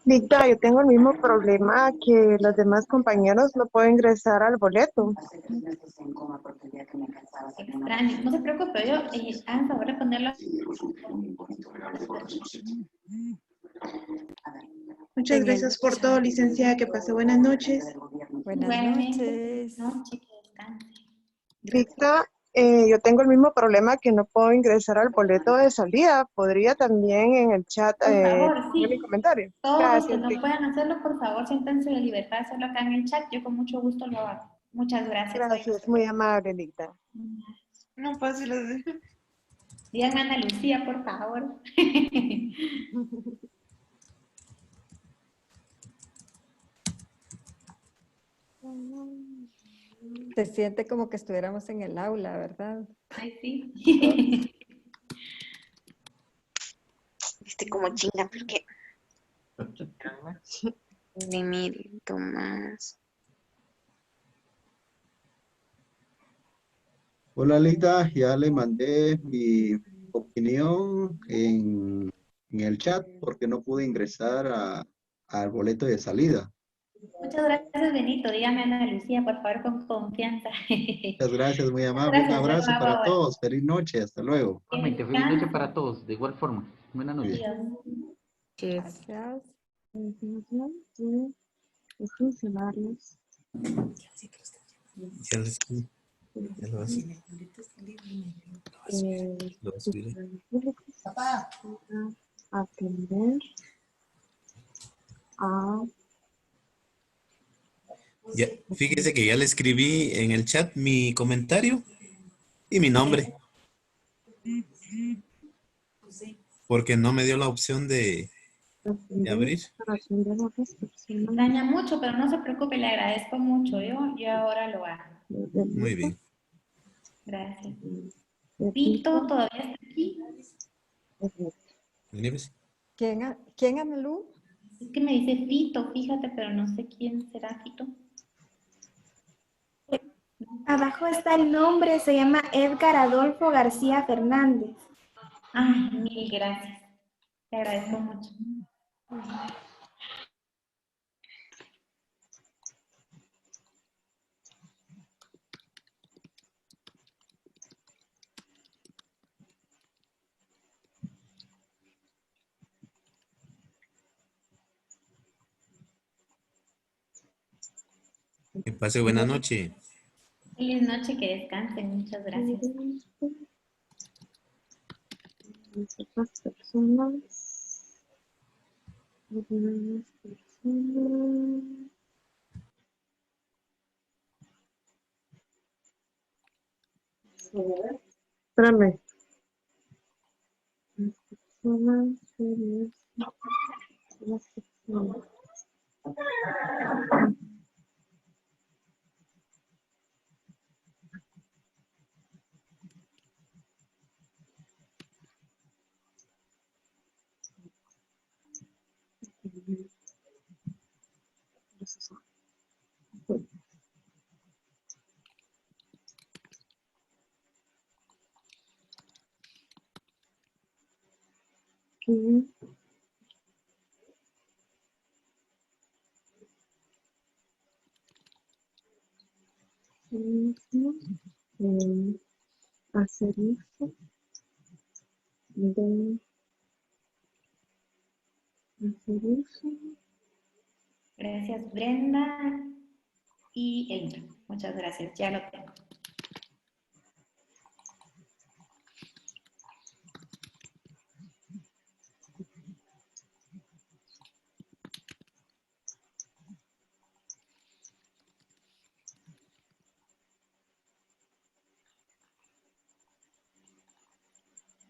Victa, yo tengo el mismo problema que los demás compañeros, no puedo ingresar al boleto. Extraño, no se preocupe, yo hagan favor de ponerlo. Muchas gracias por todo, licenciada. Que pase buenas noches. Buenas noches. Victa, yo tengo el mismo problema que no puedo ingresar al boleto de salida. ¿Podría también en el chat Por favor, sí. poner mi comentario? Todos los que Gracias, no Victa. puedan hacerlo, por favor, siéntanse en libertad de hacerlo acá en el chat. Yo con mucho gusto lo hago. Muchas gracias. Gracias, muy amable, Victa. No fácil. Díganme a Ana Lucía, por favor. Se siente como que estuviéramos en el aula, ¿verdad? Ay, sí. Viste como chinga, porque mire, Tomás. Hola Lita, ya le mandé mi opinión en el chat porque no pude ingresar al boleto de salida. Muchas gracias, Benito. Dígame a Ana Lucía, por favor, con confianza. Muchas gracias, muy amable. Un abrazo para todos. Feliz noche. Hasta luego. Igualmente, feliz noche para todos. De igual forma. Buenas noches. Gracias. Ya lo vas a subir. Papá. Atender a Ya, fíjese que ya le escribí en el chat mi comentario y mi nombre. Porque no me dio la opción de abrir. Extraña mucho, pero no se preocupe, le agradezco mucho. Yo ahora lo hago. Muy bien. Gracias. Vito, ¿todavía está aquí? ¿Quién, Analu? Es que me dice Fito, fíjate, pero no sé quién será Fito. Abajo está el nombre, se llama Edgar Adolfo García Fernández. Ay, mil gracias. Te agradezco mucho. Que pase buena noche. Feliz noche, que descansen. Muchas gracias. Espérame. Hacer uso de hacer uso. Gracias, Brenda y Elmer. Muchas gracias, ya lo tengo.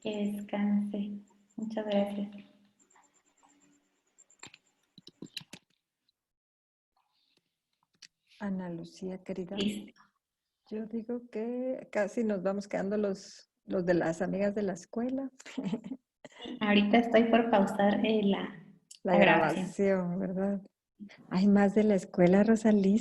Que descanse. Muchas gracias. Ana Lucía, querida. Listo. Yo digo que casi nos vamos quedando los de las amigas de la escuela. Ahorita estoy por pausar la grabación. grabación, ¿verdad? Hay más de la escuela, Rosalía.